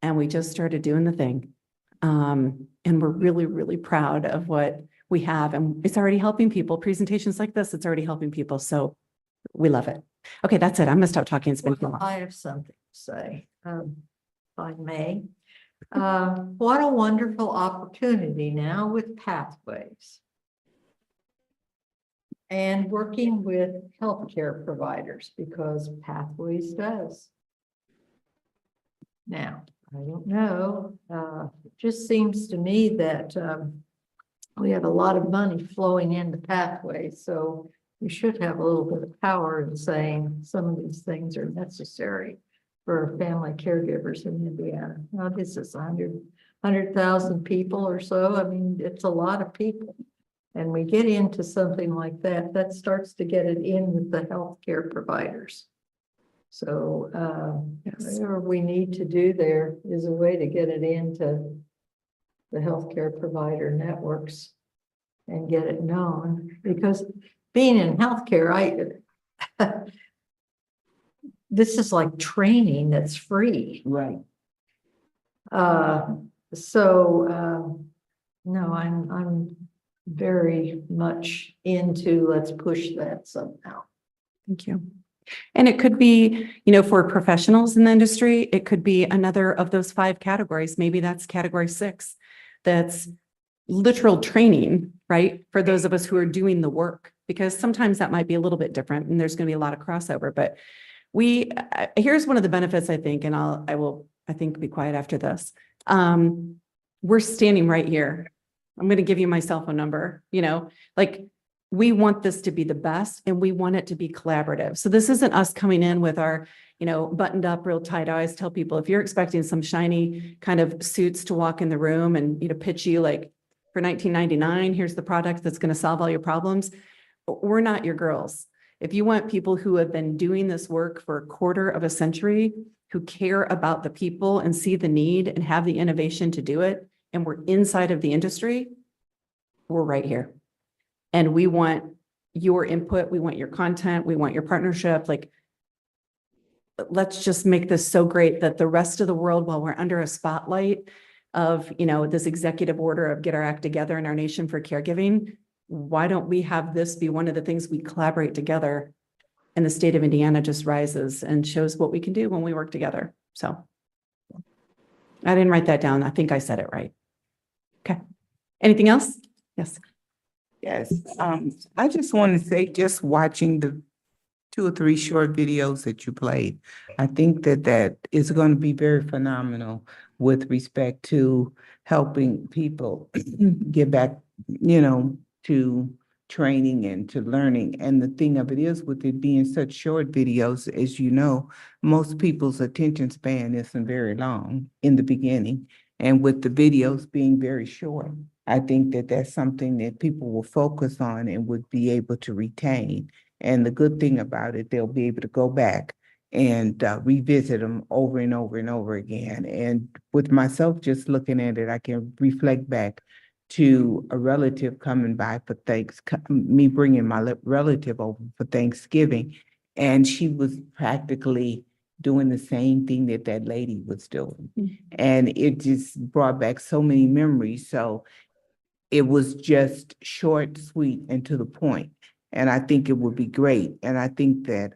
And we just started doing the thing. And we're really, really proud of what we have. And it's already helping people. Presentations like this, it's already helping people. So we love it. Okay, that's it. I'm gonna stop talking. It's been too long. I have something to say, if I may. What a wonderful opportunity now with Pathways. And working with healthcare providers, because Pathways does. Now, I don't know, it just seems to me that we have a lot of money flowing into Pathways, so we should have a little bit of power in saying some of these things are necessary for family caregivers in Indiana. Now, this is 100,000 people or so. I mean, it's a lot of people. And we get into something like that, that starts to get it in with the healthcare providers. So whatever we need to do there is a way to get it into the healthcare provider networks and get it known. Because being in healthcare, this is like training that's free. Right. No, I'm very much into, let's push that somehow. Thank you. And it could be, for professionals in the industry, it could be another of those 5 categories. Maybe that's category 6. That's literal training, right? For those of us who are doing the work, because sometimes that might be a little bit different and there's going to be a lot of crossover, but here's one of the benefits, I think, and I will be quiet after this. We're standing right here. I'm going to give you my cell phone number, we want this to be the best and we want it to be collaborative. So this isn't us coming in with our, buttoned up real tight. I always tell people, if you're expecting some shiny kind of suits to walk in the room and, pitch you like for $19.99, here's the product that's going to solve all your problems. We're not your girls. If you want people who have been doing this work for a quarter of a century, who care about the people and see the need and have the innovation to do it, and we're inside of the industry, we're right here. And we want your input, we want your content, we want your partnership. Let's just make this so great that the rest of the world, while we're under a spotlight of, this executive order of get our act together in our nation for caregiving, why don't we have this be one of the things we collaborate together, and the state of Indiana just rises and shows what we can do when we work together. So I didn't write that down. I think I said it right. Okay. Anything else? Yes. Yes, I just want to say, just watching the 2 or 3 short videos that you played, I think that is going to be very phenomenal with respect to helping people get back, to training and to learning. And the thing of it is, with it being such short videos, as you know, most people's attention span isn't very long in the beginning. And with the videos being very short, I think that that's something that people will focus on and would be able to retain. And the good thing about it, they'll be able to go back and revisit them over and over and over again. And with myself just looking at it, I can reflect back to a relative coming by for me bringing my relative over for Thanksgiving. And she was practically doing the same thing that lady was doing. And it just brought back so many memories. So it was just short, sweet, and to the point. And I think it would be great. And I think that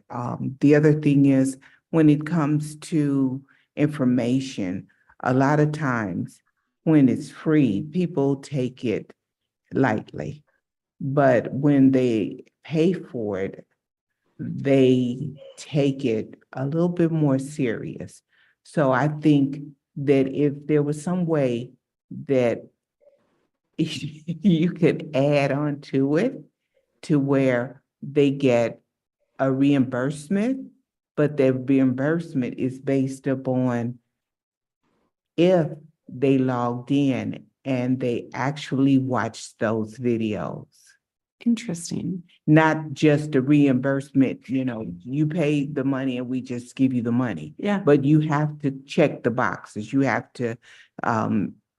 the other thing is, when it comes to information, a lot of times when it's free, people take it lightly. But when they pay for it, they take it a little bit more serious. So I think that if there was some way that you could add on to it to where they get a reimbursement, but their reimbursement is based upon if they logged in and they actually watched those videos. Interesting. Not just a reimbursement, you pay the money and we just give you the money. Yeah. But you have to check the boxes. You have to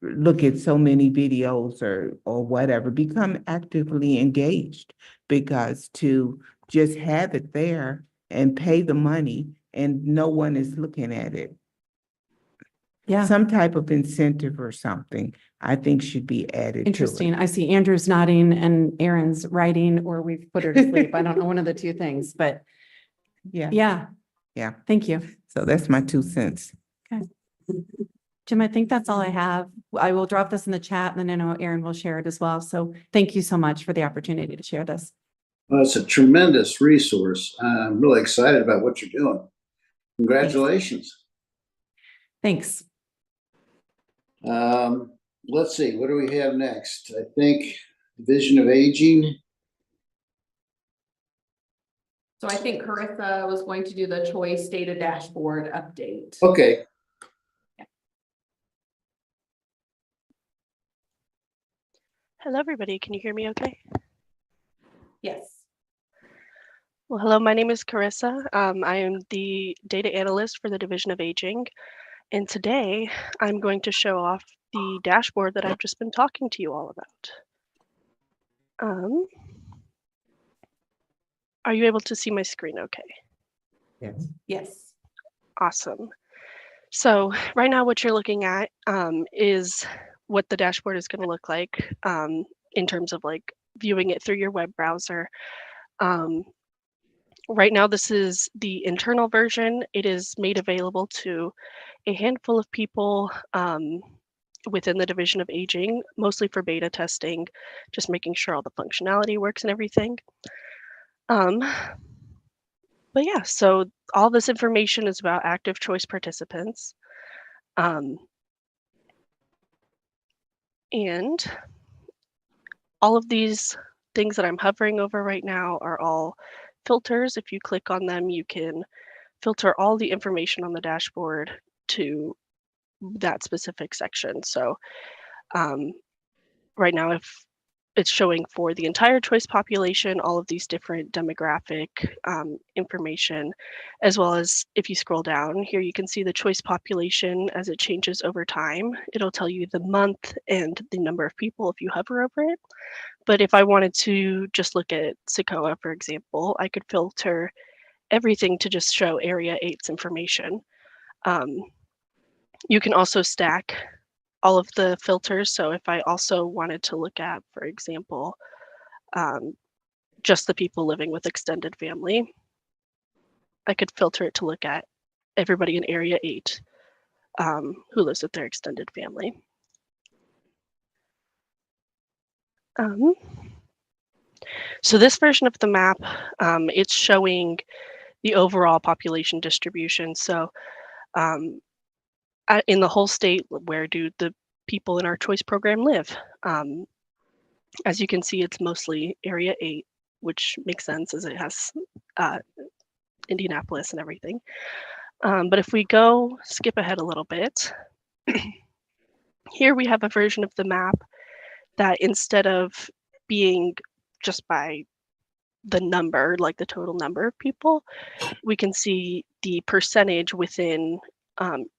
look at so many videos or whatever, become actively engaged, because to just have it there and pay the money and no one is looking at it. Yeah. Some type of incentive or something, I think, should be added Interesting. to it. I see Andrew's nodding and Aaron's writing, or we've put her to sleep. I don't know, one of the 2 things, but Yeah. yeah. Thank you. So that's my 2 cents. Jim, I think that's all I have. I will drop this in the chat and then I know Aaron will share it as well. So thank you so much for the opportunity to share this. Well, it's a tremendous resource. I'm really excited about what you're doing. Congratulations. Thanks. Let's see, what do we have next? I think Division of Aging. So I think Carissa was going to do the choice data dashboard update. Okay. Hello, everybody. Can you hear me okay? Yes. Well, hello, my name is Carissa. I am the data analyst for the Division of Aging. And today I'm going to show off the dashboard that I've just been talking to you all about. Are you able to see my screen okay? Yes. Yes. Awesome. So right now what you're looking at is what the dashboard is going to look like in terms of like viewing it through your web browser. Right now, this is the internal version. It is made available to a handful of people within the Division of Aging, mostly for beta testing, just making sure all the functionality works and everything. But yeah, so all this information is about active choice participants. And all of these things that I'm hovering over right now are all filters. If you click on them, you can filter all the information on the dashboard to that specific section. So right now, if it's showing for the entire choice population, all of these different demographic information, as well as if you scroll down here, you can see the choice population as it changes over time. It'll tell you the month and the number of people if you hover over it. But if I wanted to just look at Socoa, for example, I could filter everything to just show Area 8's information. You can also stack all of the filters. So if I also wanted to look at, for example, just the people living with extended family, I could filter it to look at everybody in Area 8 who lives with their extended family. So this version of the map, it's showing the overall population distribution. So in the whole state, where do the people in our choice program live? As you can see, it's mostly Area 8, which makes sense as it has Indianapolis and everything. But if we skip ahead a little bit, here we have a version of the map that instead of being just by the number, like the total number of people, we can see the percentage within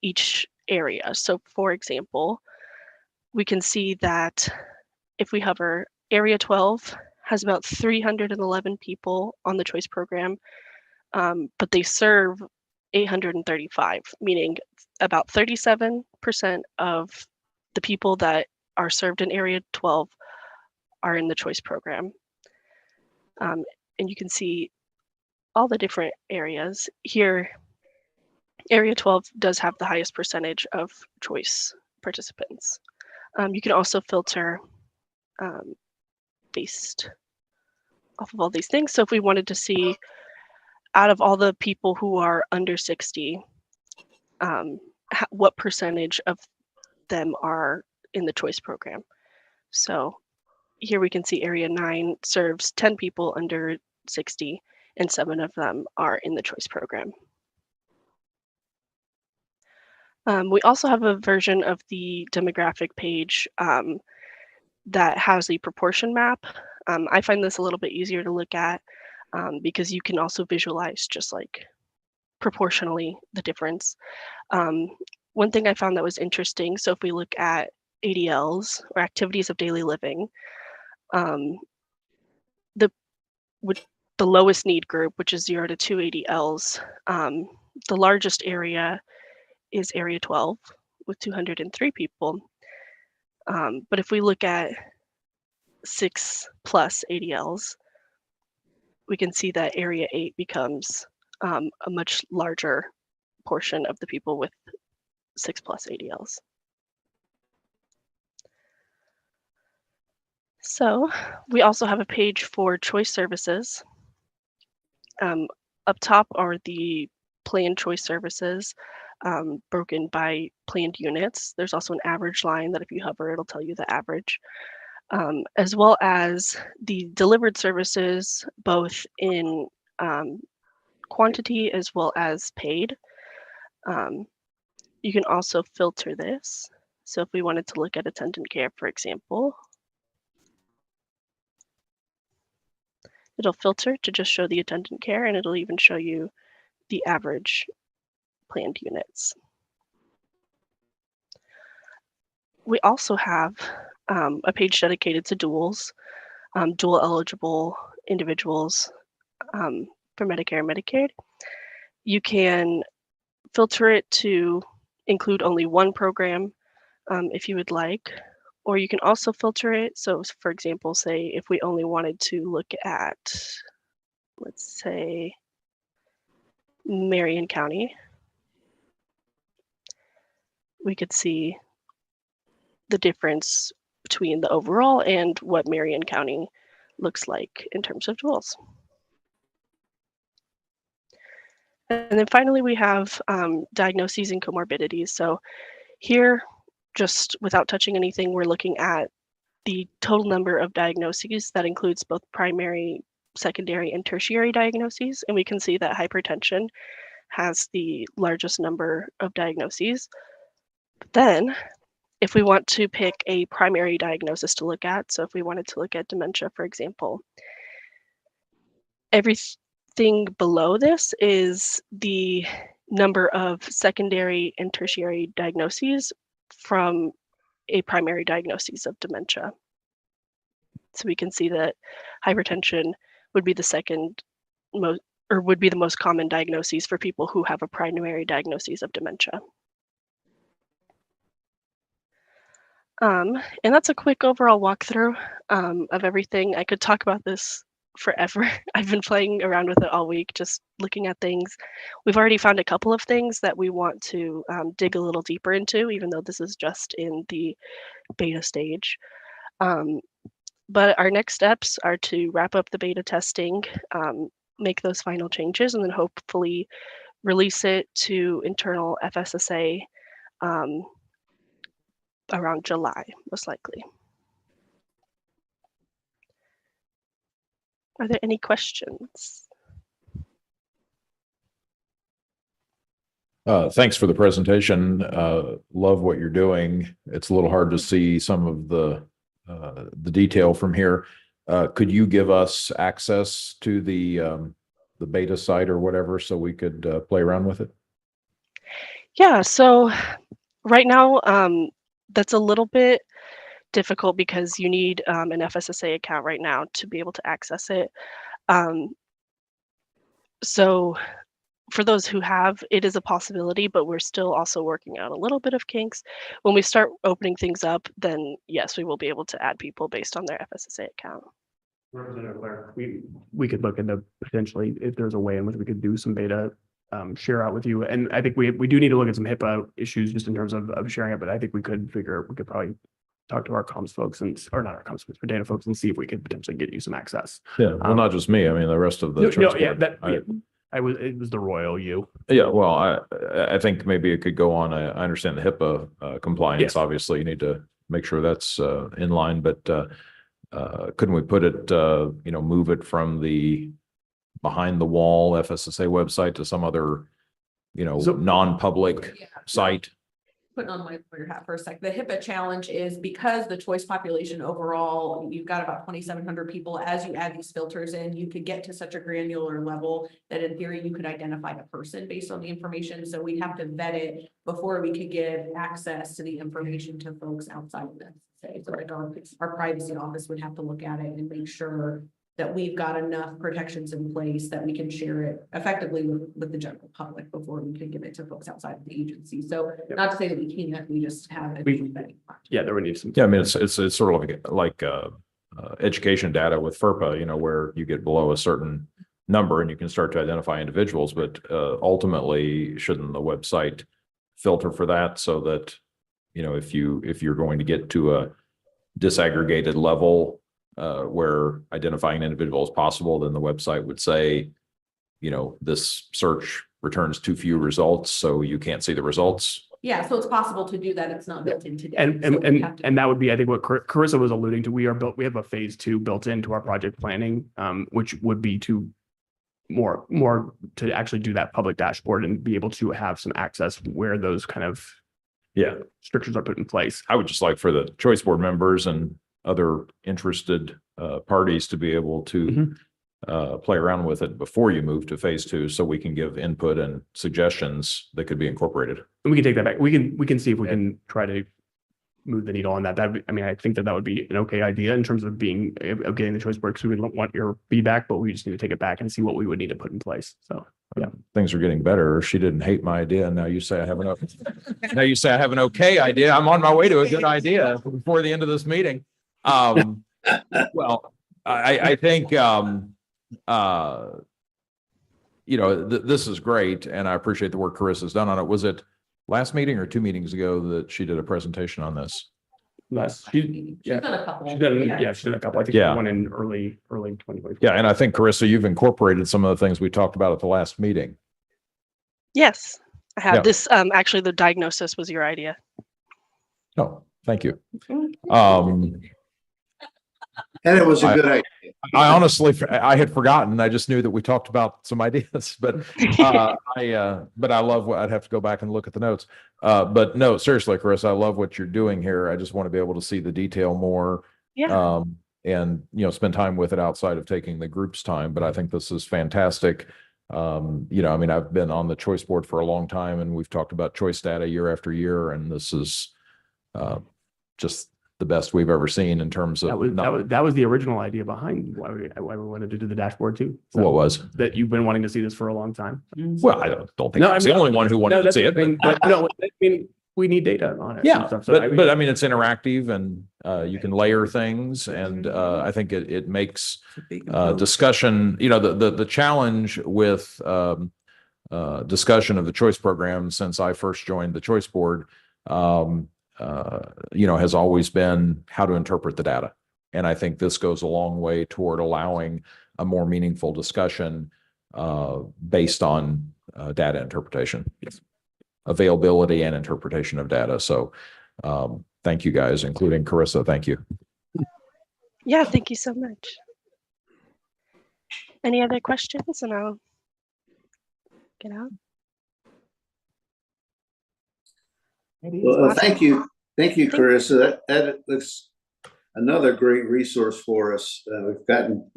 each area. So for example, we can see that if we hover, Area 12 has about 311 people on the choice program, but they serve 835, meaning about 37% of the people that are served in Area 12 are in the choice program. And you can see all the different areas. Here, Area 12 does have the highest percentage of choice participants. You can also filter based off of all these things. So if we wanted to see out of all the people who are under 60, what percentage of them are in the choice program. So here we can see Area 9 serves 10 people under 60, and 7 of them are in the choice program. We also have a version of the demographic page that has a proportion map. I find this a little bit easier to look at because you can also visualize just like proportionally the difference. One thing I found that was interesting, so if we look at ADLs or activities of daily living, with the lowest need group, which is 0 to 2 ADLs, the largest area is Area 12 with 203 people. But if we look at 6+ ADLs, we can see that Area 8 becomes a much larger portion of the people with 6+ ADLs. So we also have a page for choice services. Up top are the planned choice services broken by planned units. There's also an average line that if you hover, it'll tell you the average, as well as the delivered services, both in quantity as well as paid. You can also filter this. So if we wanted to look at attendant care, for example, it'll filter to just show the attendant care, and it'll even show you the average planned units. We also have a page dedicated to duals, dual eligible individuals for Medicare and Medicaid. You can filter it to include only one program if you would like, or you can also filter it. So for example, say if we only wanted to look at, let's say, Marion County, we could see the difference between the overall and what Marion County looks like in terms of duals. And then finally, we have diagnoses and comorbidities. So here, just without touching anything, we're looking at the total number of diagnoses that includes both primary, secondary, and tertiary diagnoses. And we can see that hypertension has the largest number of diagnoses. But then, if we want to pick a primary diagnosis to look at, so if we wanted to look at dementia, for example, everything below this is the number of secondary and tertiary diagnoses from a primary diagnosis of dementia. So we can see that hypertension would be the second most, or would be the most common diagnoses for people who have a primary diagnosis of dementia. And that's a quick overall walkthrough of everything. I could talk about this forever. I've been playing around with it all week, just looking at things. We've already found a couple of things that we want to dig a little deeper into, even though this is just in the beta stage. But our next steps are to wrap up the beta testing, make those final changes, and then hopefully release it to internal FSSA around July, most likely. Are there any questions? Thanks for the presentation. Love what you're doing. It's a little hard to see some of the detail from here. Could you give us access to the beta site or whatever so we could play around with it? Yeah, so right now, that's a little bit difficult because you need an FSSA account right now to be able to access it. So for those who have, it is a possibility, but we're still also working out a little bit of kinks. When we start opening things up, then yes, we will be able to add people based on their FSSA account. Representative Clark, we could look into potentially if there's a way in which we could do some beta share out with you. And I think we do need to look at some HIPAA issues just in terms of sharing it, but I think we could probably talk to our comms folks or not our comms folks, but data folks and see if we could potentially get you some access. Yeah, well, not just me. I mean, the rest of the choice board. It was the royal you. Yeah, well, I think maybe it could go on. I understand the HIPAA compliance. Yes. Obviously, you need to make sure that's in line, but couldn't we put it, move it from the behind the wall FSSA website to some other, non-public site? Putting on my lawyer hat for a sec. The HIPAA challenge is because the choice population overall, you've got about 2,700 people. As you add these filters in, you could get to such a granular level that in theory you could identify the person based on the information. So we'd have to vet it before we could give access to the information to folks outside of this. So like our privacy office would have to look at it and make sure that we've got enough protections in place that we can share it effectively with the general public before we can give it to folks outside of the agency. So not to say that we can't, we just have it. Yeah, there would need some. Yeah, I mean, it's sort of like education data with FERPA, where you get below a certain number and you can start to identify individuals, but ultimately shouldn't the website filter for that so that, if you're going to get to a disaggregated level where identifying an individual is possible, then the website would say, this search returns too few results, so you can't see the results. Yeah, so it's possible to do that. It's not built in today. And that would be, I think, what Carissa was alluding to. We have a phase 2 built into our project planning, which would be to more to actually do that public dashboard and be able to have some access where those kind of restrictions are put in place. I would just like for the choice board members and other interested parties to be able to play around with it before you move to phase 2, so we can give input and suggestions that could be incorporated. And we can take that back. We can see if we can try to move the needle on that. I mean, I think that would be an okay idea in terms of getting the choice board, because we would want your feedback, but we just need to take it back and see what we would need to put in place. So yeah, Things are getting better. She didn't hate my idea. And now you say I have an, now you say I have an okay idea. I'm on my way to a good idea before the end of this meeting. Well, I think, this is great, and I appreciate the work Carissa's done on it. Was it last meeting or 2 meetings ago that she did a presentation on this? she's She's done a couple. she did a couple. I think Yeah. one in early 2024. Yeah, and I think Carissa, you've incorporated some of the things we talked about at the last meeting. Yes, I have Yeah. this. Actually, the diagnosis was your idea. Oh, thank you. And it was a good idea. I honestly, I had forgotten. I just knew that we talked about some ideas, but I love what I'd have to go back and look at the notes. But no, seriously, Chris, I love what you're doing here. I just want to be able to see the detail more. Yeah. And, spend time with it outside of taking the group's time. But I think this is fantastic. I mean, I've been on the choice board for a long time, and we've talked about choice data year after year. And this is just the best we've ever seen in terms of that was the original idea behind why we wanted to do the dashboard too. So what was. that you've been wanting to see this for a long time. Well, I don't think I was the only one who wanted to see it. But no, I mean, we need data on it. Yeah, and stuff. So but I mean, it's interactive, and you can layer things, and I think it makes discussion, the challenge with discussion of the choice program since I first joined the choice board, has always been how to interpret the data. And I think this goes a long way toward allowing a more meaningful discussion based on data interpretation. Yes. Availability and interpretation of data. So thank you guys, including Carissa. Thank you. Yeah, thank you so much. Any other questions? And I'll get out. Well, thank you. Thank you, Carissa. That looks another great resource for us. We've gotten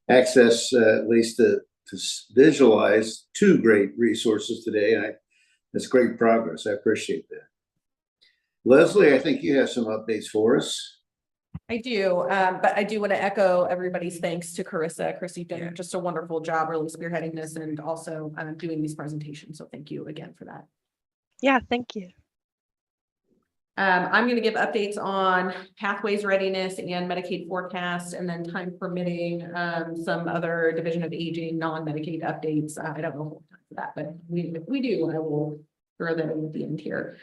access, at least to visualize 2 great resources today. And that's great progress. I appreciate that. Leslie, I think you have some updates for us. I do, but I do want to echo everybody's thanks to Carissa. Chris, you've done just a wonderful job really spearheading this and also doing these presentations. So thank you again for that. Yeah, thank you. I'm going to give updates on pathways readiness and Medicaid forecast, and then time permitting, some other Division of Aging non-Medicaid updates. I don't know if we'll have time for that, but if we do, I will throw that in at the end here.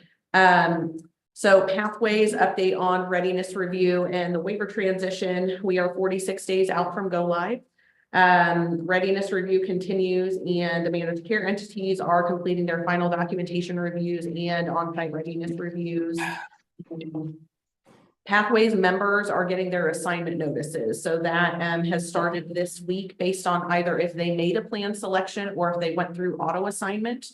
So pathways update on readiness review and the waiver transition. We are 46 days out from go live. Readiness review continues, and the managed care entities are completing their final documentation reviews and on-site readiness reviews. Pathways members are getting their assignment notices. So that has started this week based on either if they made a plan selection or if they went through auto assignment.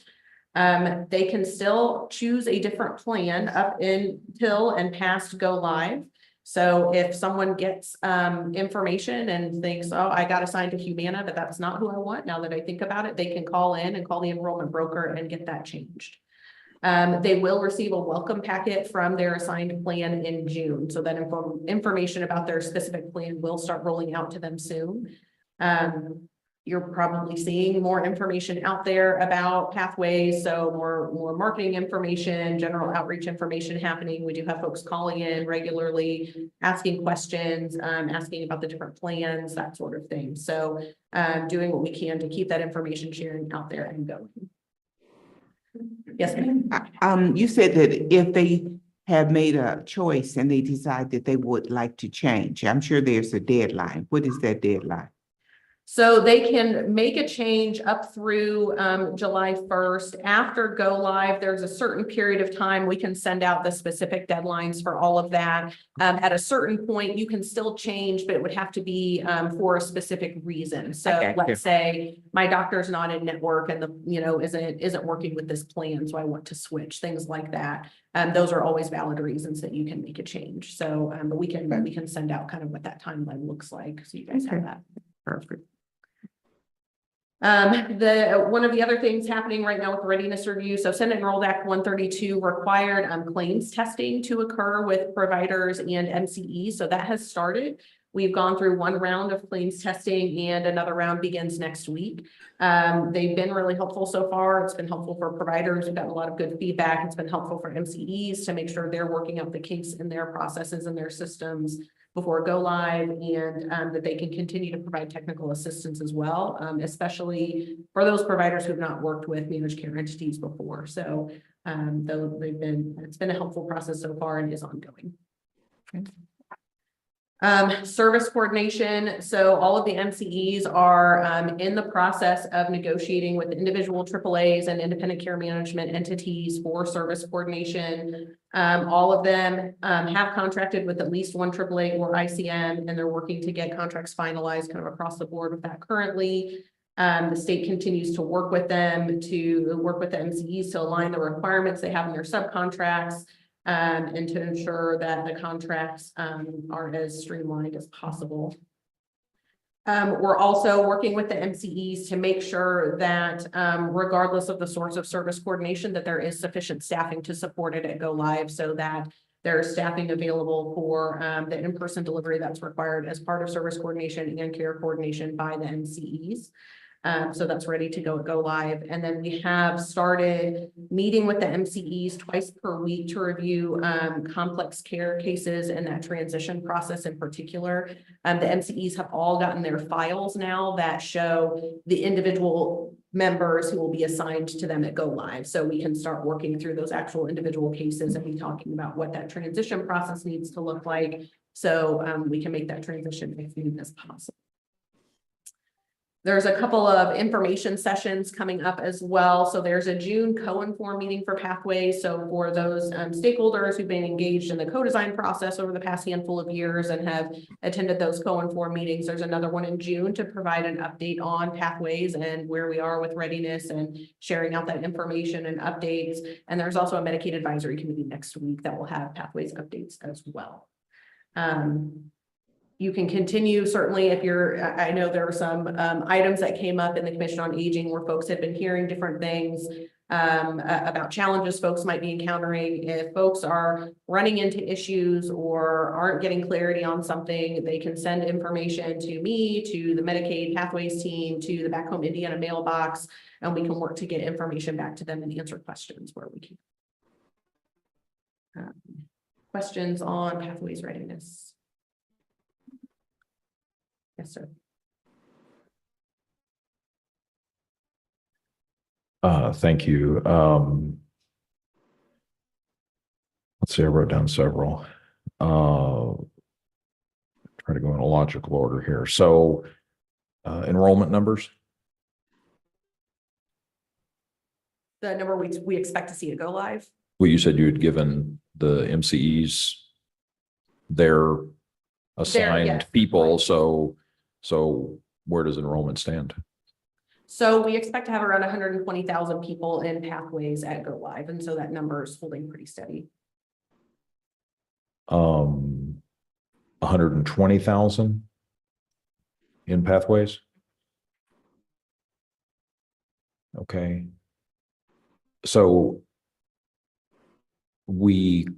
They can still choose a different plan up until and past go live. So if someone gets information and thinks, oh, I got assigned to Humana, but that's not who I want, now that I think about it, they can call in and call the enrollment broker and get that changed. They will receive a welcome packet from their assigned plan in June. So that information about their specific plan will start rolling out to them soon. You're probably seeing more information out there about pathways. So more marketing information, general outreach information happening. We do have folks calling in regularly, asking questions, asking about the different plans, that sort of thing. So doing what we can to keep that information sharing out there and going. Yes, ma'am. You said that if they have made a choice and they decide that they would like to change, I'm sure there's a deadline. What is that deadline? So they can make a change up through July 1st. After go live, there's a certain period of time we can send out the specific deadlines for all of that. At a certain point, you can still change, but it would have to be for a specific reason. So Okay. let's say my doctor's not in network and isn't working with this plan, so I want to switch, things like that. Those are always valid reasons that you can make a change. So but we can send out kind of what that timeline looks like, so you guys have that. Perfect. One of the other things happening right now with the readiness review, so Senate Enrolled Act 132 required claims testing to occur with providers and MCEs. So that has started. We've gone through one round of claims testing and another round begins next week. They've been really helpful so far. It's been helpful for providers. We've gotten a lot of good feedback. It's been helpful for MCEs to make sure they're working out the kinks in their processes and their systems before go live, and that they can continue to provide technical assistance as well, especially for those providers who have not worked with managed care entities before. So it's been a helpful process so far and is ongoing. Service coordination. So all of the MCEs are in the process of negotiating with individual AAAs and independent care management entities for service coordination. All of them have contracted with at least one AAA or ICM, and they're working to get contracts finalized kind of across the board with that currently. The state continues to work with them to work with the MCEs to align the requirements they have in their subcontracts. And to ensure that the contracts are as streamlined as possible. We're also working with the MCEs to make sure that regardless of the source of service coordination, that there is sufficient staffing to support it at go live, so that there's staffing available for the in-person delivery that's required as part of service coordination and care coordination by the MCEs. So that's ready to go live. And then we have started meeting with the MCEs twice per week to review complex care cases and that transition process in particular. The MCEs have all gotten their files now that show the individual members who will be assigned to them at go live. So we can start working through those actual individual cases and be talking about what that transition process needs to look like. So we can make that transition as smooth as possible. There's a couple of information sessions coming up as well. So there's a June co-inform meeting for Pathways. So for those stakeholders who've been engaged in the co-design process over the past handful of years and have attended those co-inform meetings, there's another one in June to provide an update on Pathways and where we are with readiness and sharing out that information and updates. And there's also a Medicaid advisory committee next week that will have Pathways updates as well. You can continue, certainly, if I know there are some items that came up in the Commission on Aging where folks have been hearing different things about challenges folks might be encountering. If folks are running into issues or aren't getting clarity on something, they can send information to me, to the Medicaid Pathways team, to the Back Home Indiana mailbox, and we can work to get information back to them and answer questions where we can. Questions on Pathways readiness? Yes, sir. Thank you. Let's see, I wrote down several. Try to go in a logical order here. So enrollment numbers. The number we expect to see it go live. Well, you said you had given the MCEs their assigned yes. people. So where does enrollment stand? So we expect to have around 120,000 people in Pathways at go live. And so that number is holding pretty steady. 120,000 in Pathways. Okay. So we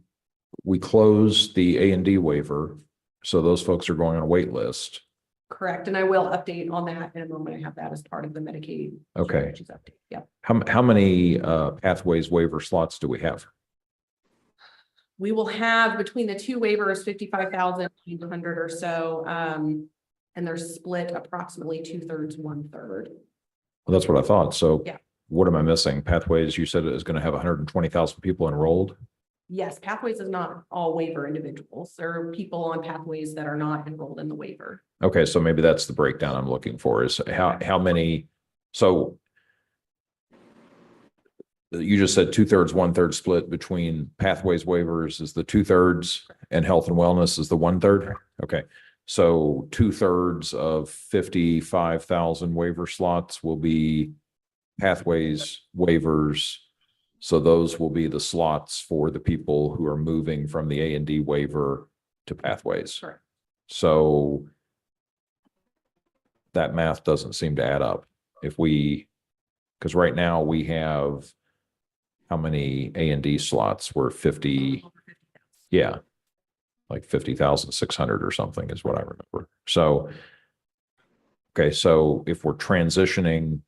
closed the A&D waiver. So those folks are going on a wait list. Correct. And I will update on that in a moment. I have that as part of the Medicaid. Okay. Strategies update. Yep. How many Pathways waiver slots do we have? We will have between the two waivers, 55,800 or so. And they're split approximately 2/3, 1/3. Well, that's what I thought. So yeah. What am I missing? Pathways, you said it is going to have 120,000 people enrolled. Yes, Pathways is not all waiver individuals. There are people on Pathways that are not enrolled in the waiver. Okay, so maybe that's the breakdown I'm looking for is how many, so you just said 2/3, 1/3 split between Pathways waivers is the 2/3 and health and wellness is the 1/3. Okay, so 2/3 of 55,000 waiver slots will be Pathways waivers. So those will be the slots for the people who are moving from the A&D waiver to Pathways. Correct. So that math doesn't seem to add up. if we, because right now we have how many A and D slots? We're 50, yeah, like 50,600 or something is what I remember. So, okay, so if we're transitioning,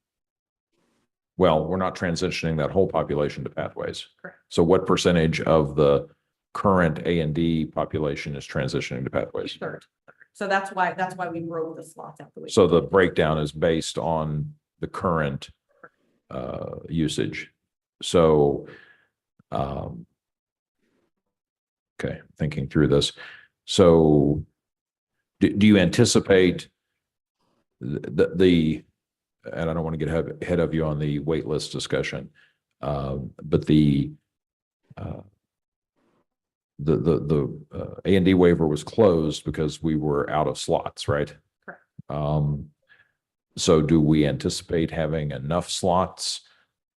well, we're not transitioning that whole population to pathways. Correct. So what percentage of the current A and D population is transitioning to pathways? Third. So that's why we broke the slots out the way. So the breakdown is based on the current usage. So, okay, thinking through this. So do you anticipate the and I don't want to get ahead of you on the wait list discussion, but the A&D waiver was closed because we were out of slots, right? Correct. So do we anticipate having enough slots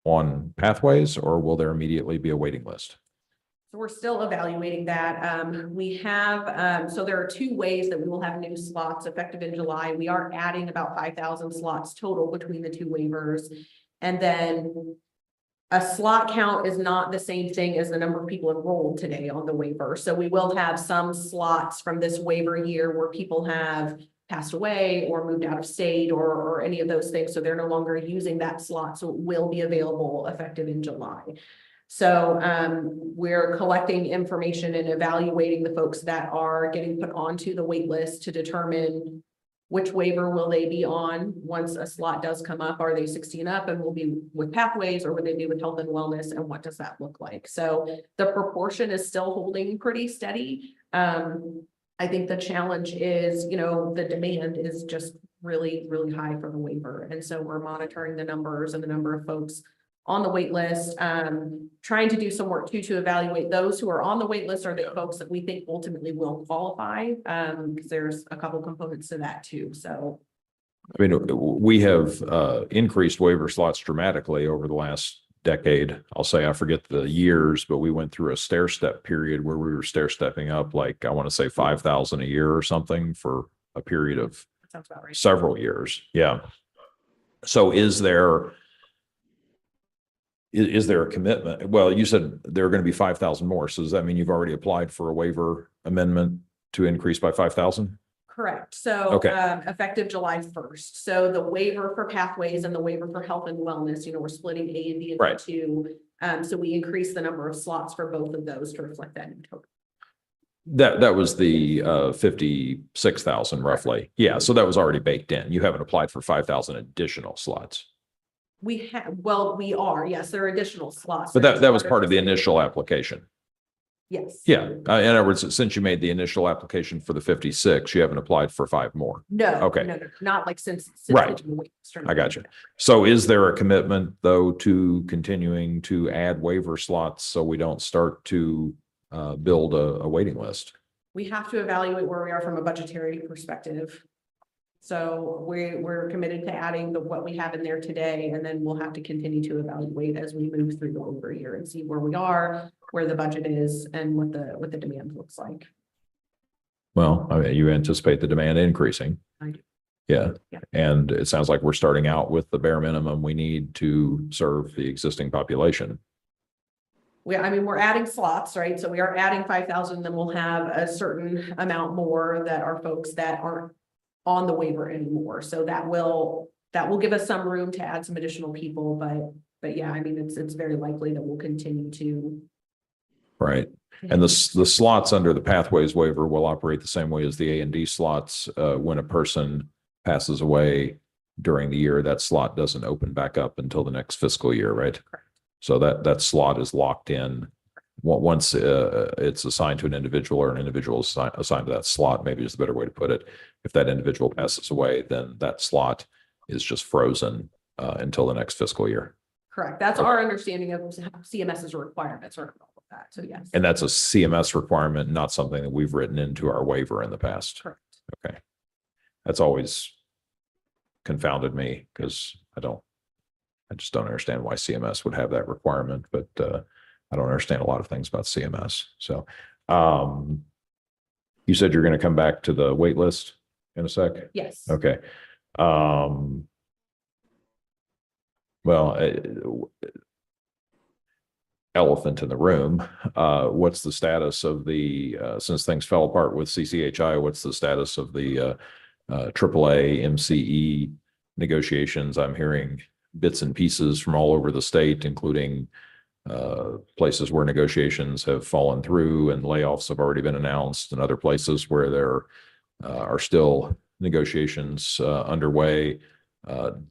on pathways, or will there immediately be a waiting list? So we're still evaluating that. We have, so there are 2 ways that we will have new slots effective in July. We are adding about 5,000 slots total between the 2 waivers. And then a slot count is not the same thing as the number of people enrolled today on the waiver. So we will have some slots from this waiver year where people have passed away or moved out of state or any of those things. So they're no longer using that slot. So it will be available effective in July. So we're collecting information and evaluating the folks that are getting put onto the wait list to determine which waiver will they be on once a slot does come up. Are they 16 up and will be with pathways, or would they be with health and wellness, and what does that look like? So the proportion is still holding pretty steady. I think the challenge is, the demand is just really, really high for the waiver. And so we're monitoring the numbers and the number of folks on the wait list, trying to do some work too to evaluate those who are on the wait list are the folks that we think ultimately will qualify. Because there's a couple components to that too. So, I mean, we have increased waiver slots dramatically over the last decade. I'll say, I forget the years, but we went through a stair step period where we were stair stepping up, like I want to say 5,000 a year or something for a period of sounds about right. several years. Yeah. So is there a commitment? Well, you said there are going to be 5,000 more. So does that mean you've already applied for a waiver amendment to increase by 5,000? Correct. So Okay. Effective July 1st. So the waiver for pathways and the waiver for health and wellness, we're splitting A and D into Right. 2. So we increase the number of slots for both of those to reflect that in total. That was the 56,000 roughly. Yeah. So that was already baked in. You haven't applied for 5,000 additional slots. We are, yes, there are additional slots. But that was part of the initial application. Yes. Yeah. In other words, since you made the initial application for the 56, you haven't applied for 5 more. No. Okay. No, not like since. Right. the wait list or I got you. anything. So is there a commitment though to continuing to add waiver slots so we don't start to build a waiting list? We have to evaluate where we are from a budgetary perspective. So we're committed to adding what we have in there today, and then we'll have to continue to evaluate as we move through the over year and see where we are, where the budget is, and what the demand looks like. Well, I mean, you anticipate the demand increasing. I do. Yeah. Yeah. And it sounds like we're starting out with the bare minimum we need to serve the existing population. We're adding slots, right? So we are adding 5,000, then we'll have a certain amount more that are folks that aren't on the waiver anymore. So that will give us some room to add some additional people, but yeah, it's very likely that we'll continue to. Right. And the slots under the pathways waiver will operate the same way as the A&D slots. When a person passes away during the year, that slot doesn't open back up until the next fiscal year, right? Correct. So that slot is locked in. Once it's assigned to an individual, or an individual is assigned to that slot, maybe is the better way to put it. If that individual passes away, then that slot is just frozen until the next fiscal year. Correct. That's our understanding of CMS's requirements or all of that. So yes. And that's a CMS requirement, not something that we've written into our waiver in the past. Correct. Okay. That's always confounded me because I just don't understand why CMS would have that requirement, but I don't understand a lot of things about CMS. So you said you're going to come back to the wait list in a sec? Yes. Okay. Well, elephant in the room, what's the status of the, since things fell apart with CCHI, what's the status of the AAA MCE negotiations? I'm hearing bits and pieces from all over the state, including places where negotiations have fallen through and layoffs have already been announced, and other places where there are still negotiations underway.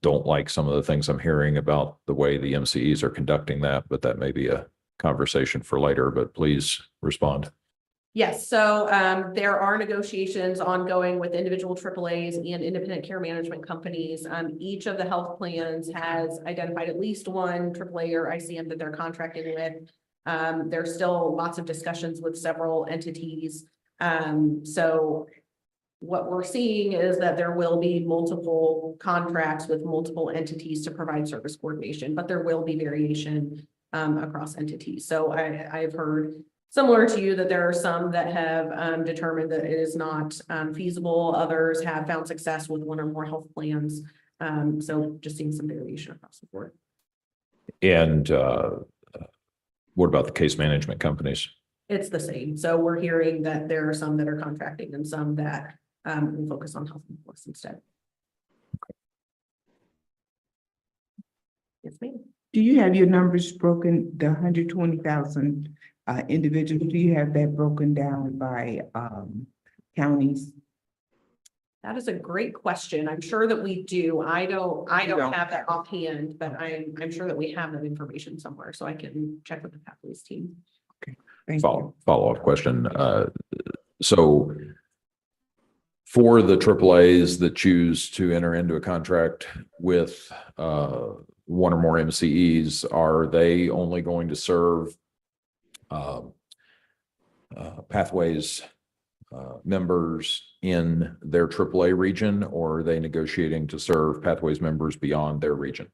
Don't like some of the things I'm hearing about the way the MCEs are conducting that, but that may be a conversation for later, but please respond. Yes, so there are negotiations ongoing with individual AAAs and independent care management companies. Each of the health plans has identified at least one AAA or ICM that they're contracting with. There's still lots of discussions with several entities. So what we're seeing is that there will be multiple contracts with multiple entities to provide service coordination, but there will be variation across entities. So I've heard similar to you that there are some that have determined that it is not feasible. Others have found success with one or more health plans. So just seeing some variation across the board. And what about the case management companies? It's the same. So we're hearing that there are some that are contracting and some that will focus on health and wellness instead. Yes, ma'am. Do you have your numbers broken, the 120,000 individuals? Do you have that broken down by counties? That is a great question. I'm sure that we do. I don't have that offhand, but I'm sure that we have that information somewhere, so I can check with the Pathways team. Thank you. Follow-up question. So for the AAAs that choose to enter into a contract with one or more MCEs, are they only going to serve Pathways members in their AAA region, or are they negotiating to serve Pathways members beyond their region?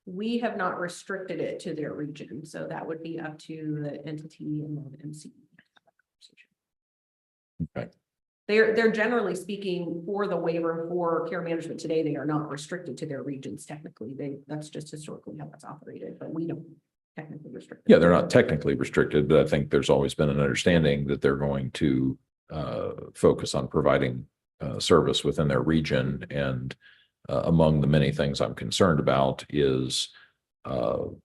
We have not restricted it to their region, so that would be up to the entity and the MCE. Okay. They're generally speaking, for the waiver for care management today, they are not restricted to their regions technically. That's just historically how that's operated, but we don't technically restrict. Yeah, they're not technically restricted, but I think there's always been an understanding that they're going to focus on providing service within their region. And among the many things I'm concerned about is, AAA's,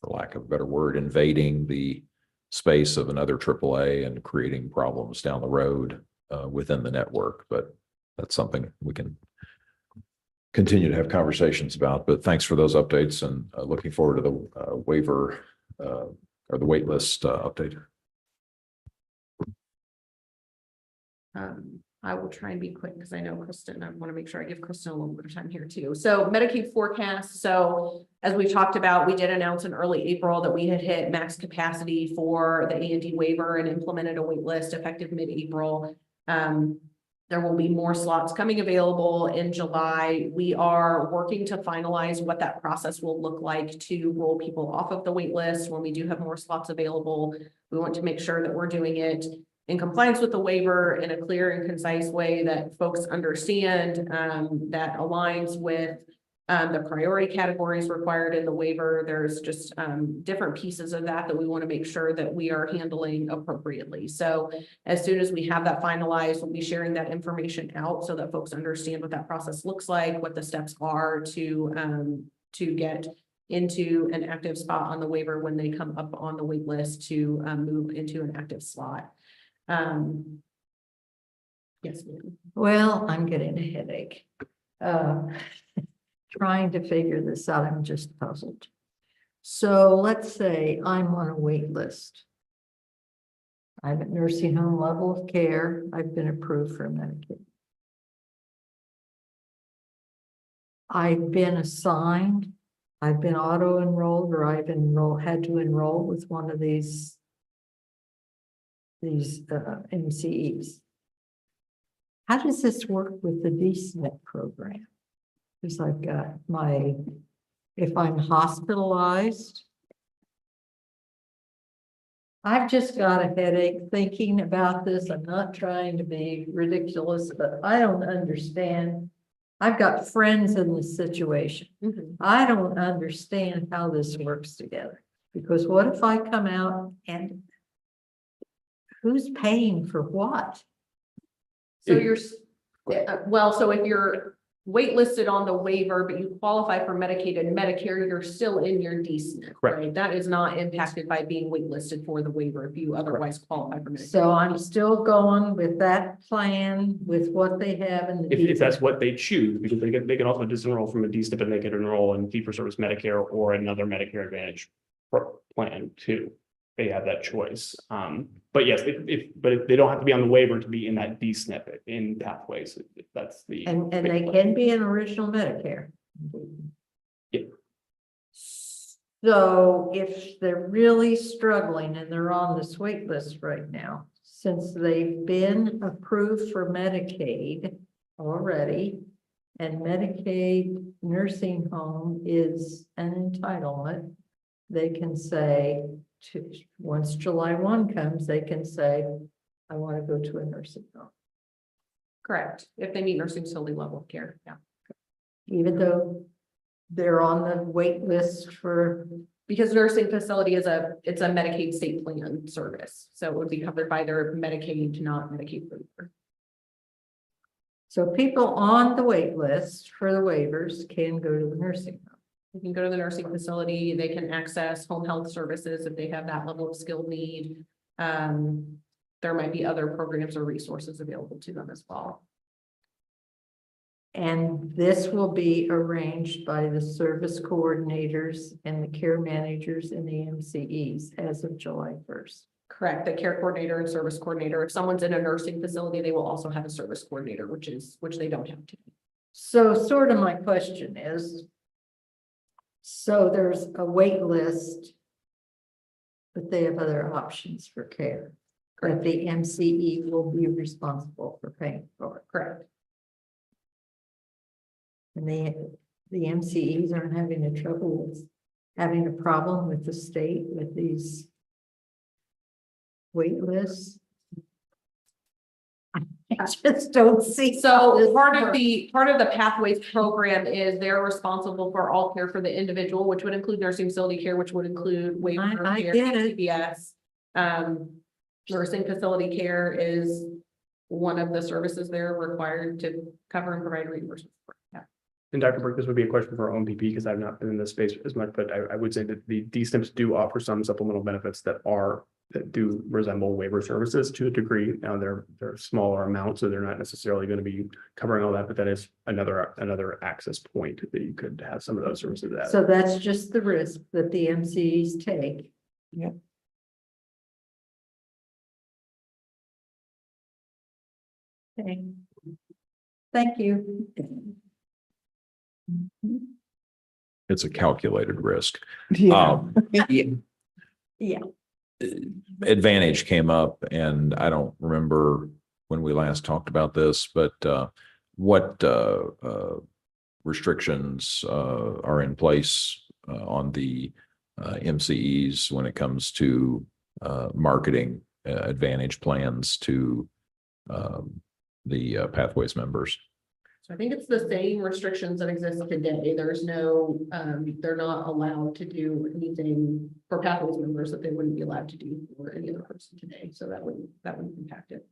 for lack of a better word, invading the space of another AAA and creating problems down the road within the network. But that's something we can continue to have conversations about. But thanks for those updates, and looking forward to the waiver or the wait list update. I will try and be quick because I know Kristen, I want to make sure I give Kristen a little bit of time here too. So Medicaid forecast. So as we talked about, we did announce in early April that we had hit max capacity for the A&D waiver and implemented a wait list effective mid-April. There will be more slots coming available in July. We are working to finalize what that process will look like to roll people off of the wait list when we do have more slots available. We want to make sure that we're doing it in compliance with the waiver in a clear and concise way that folks understand, that aligns with the priority categories required in the waiver. There's just different pieces of that we want to make sure that we are handling appropriately. So as soon as we have that finalized, we'll be sharing that information out so that folks understand what that process looks like, what the steps are to get into an active spot on the waiver when they come up on the wait list to move into an active slot. Yes, ma'am. Well, I'm getting a headache. Trying to figure this out, I'm just puzzled. So let's say I'm on a wait list. I'm at nursing home level of care. I've been approved for Medicaid. I've been assigned, I've been auto-enrolled, or I've had to enroll with one of these MCEs. How does this work with the DSNP program? Because I've got if I'm hospitalized, I've just got a headache thinking about this. I'm not trying to be ridiculous, but I don't understand. I've got friends in this situation. Mhm. I don't understand how this works together. Because what if I come out and who's paying for what? So well, so if you're waitlisted on the waiver, but you qualify for Medicaid and Medicare, you're still in your D-SNP, Correct. right? That is not impacted by being waitlisted for the waiver if you otherwise qualify for Medicaid. So I'm still going with that plan with what they have in the. If that's what they choose, because they can also disenroll from a D-SNP and they can enroll in fee-for-service Medicare or another Medicare Advantage plan too. They have that choice. But yes, but they don't have to be on the waiver to be in that D-SNP in pathways. That's the. And they can be in original Medicare. Yeah. So if they're really struggling and they're on this wait list right now, since they've been approved for Medicaid already, and Medicaid nursing home is an entitlement, they can say, once July 1 comes, they can say, I want to go to a nursing home. Correct, if they meet nursing facility level of care, yeah. Even though they're on the wait list for, Because nursing facility it's a Medicaid state plan service, so it would be covered by their Medicaid, not Medicaid. waiver. so people on the wait list for the waivers can go to the nursing home. They can go to the nursing facility, they can access home health services if they have that level of skilled need. There might be other programs or resources available to them as well. And this will be arranged by the service coordinators and the care managers and the MCEs as of July 1st. Correct, the care coordinator and service coordinator. If someone's in a nursing facility, they will also have a service coordinator, which they don't have to. So sort of my question is, so there's a wait list, but they have other options for care that the MCE will be responsible for paying for. Correct. And the MCEs aren't having a trouble with having a problem with the state with these wait lists. I just don't see. how So this part of works. the Pathways program is they're responsible for all care for the individual, which would include nursing facility care, which would include waiver I care, get it. CPS. Nursing facility care is one of the services they're required to cover and provide reimbursement for. Yeah. And Dr. Burke, this would be a question for our own PP because I've not been in this space as much, but I would say that the D-SNPs do offer some supplemental benefits that do resemble waiver services to a degree. Now they're smaller amounts, so they're not necessarily going to be covering all that, but that is another access point that you could have some of those services at. So that's just the risk that the MCEs take. Yep. Okay. Thank you. It's a calculated risk. Yeah. Yeah. Yeah. Advantage came up, and I don't remember when we last talked about this, but what restrictions are in place on the MCEs when it comes to marketing Advantage plans to the Pathways members? So I think it's the same restrictions that exist today. There's no, they're not allowed to do anything for Pathways members that they wouldn't be allowed to do for any other person today. So that wouldn't impact it.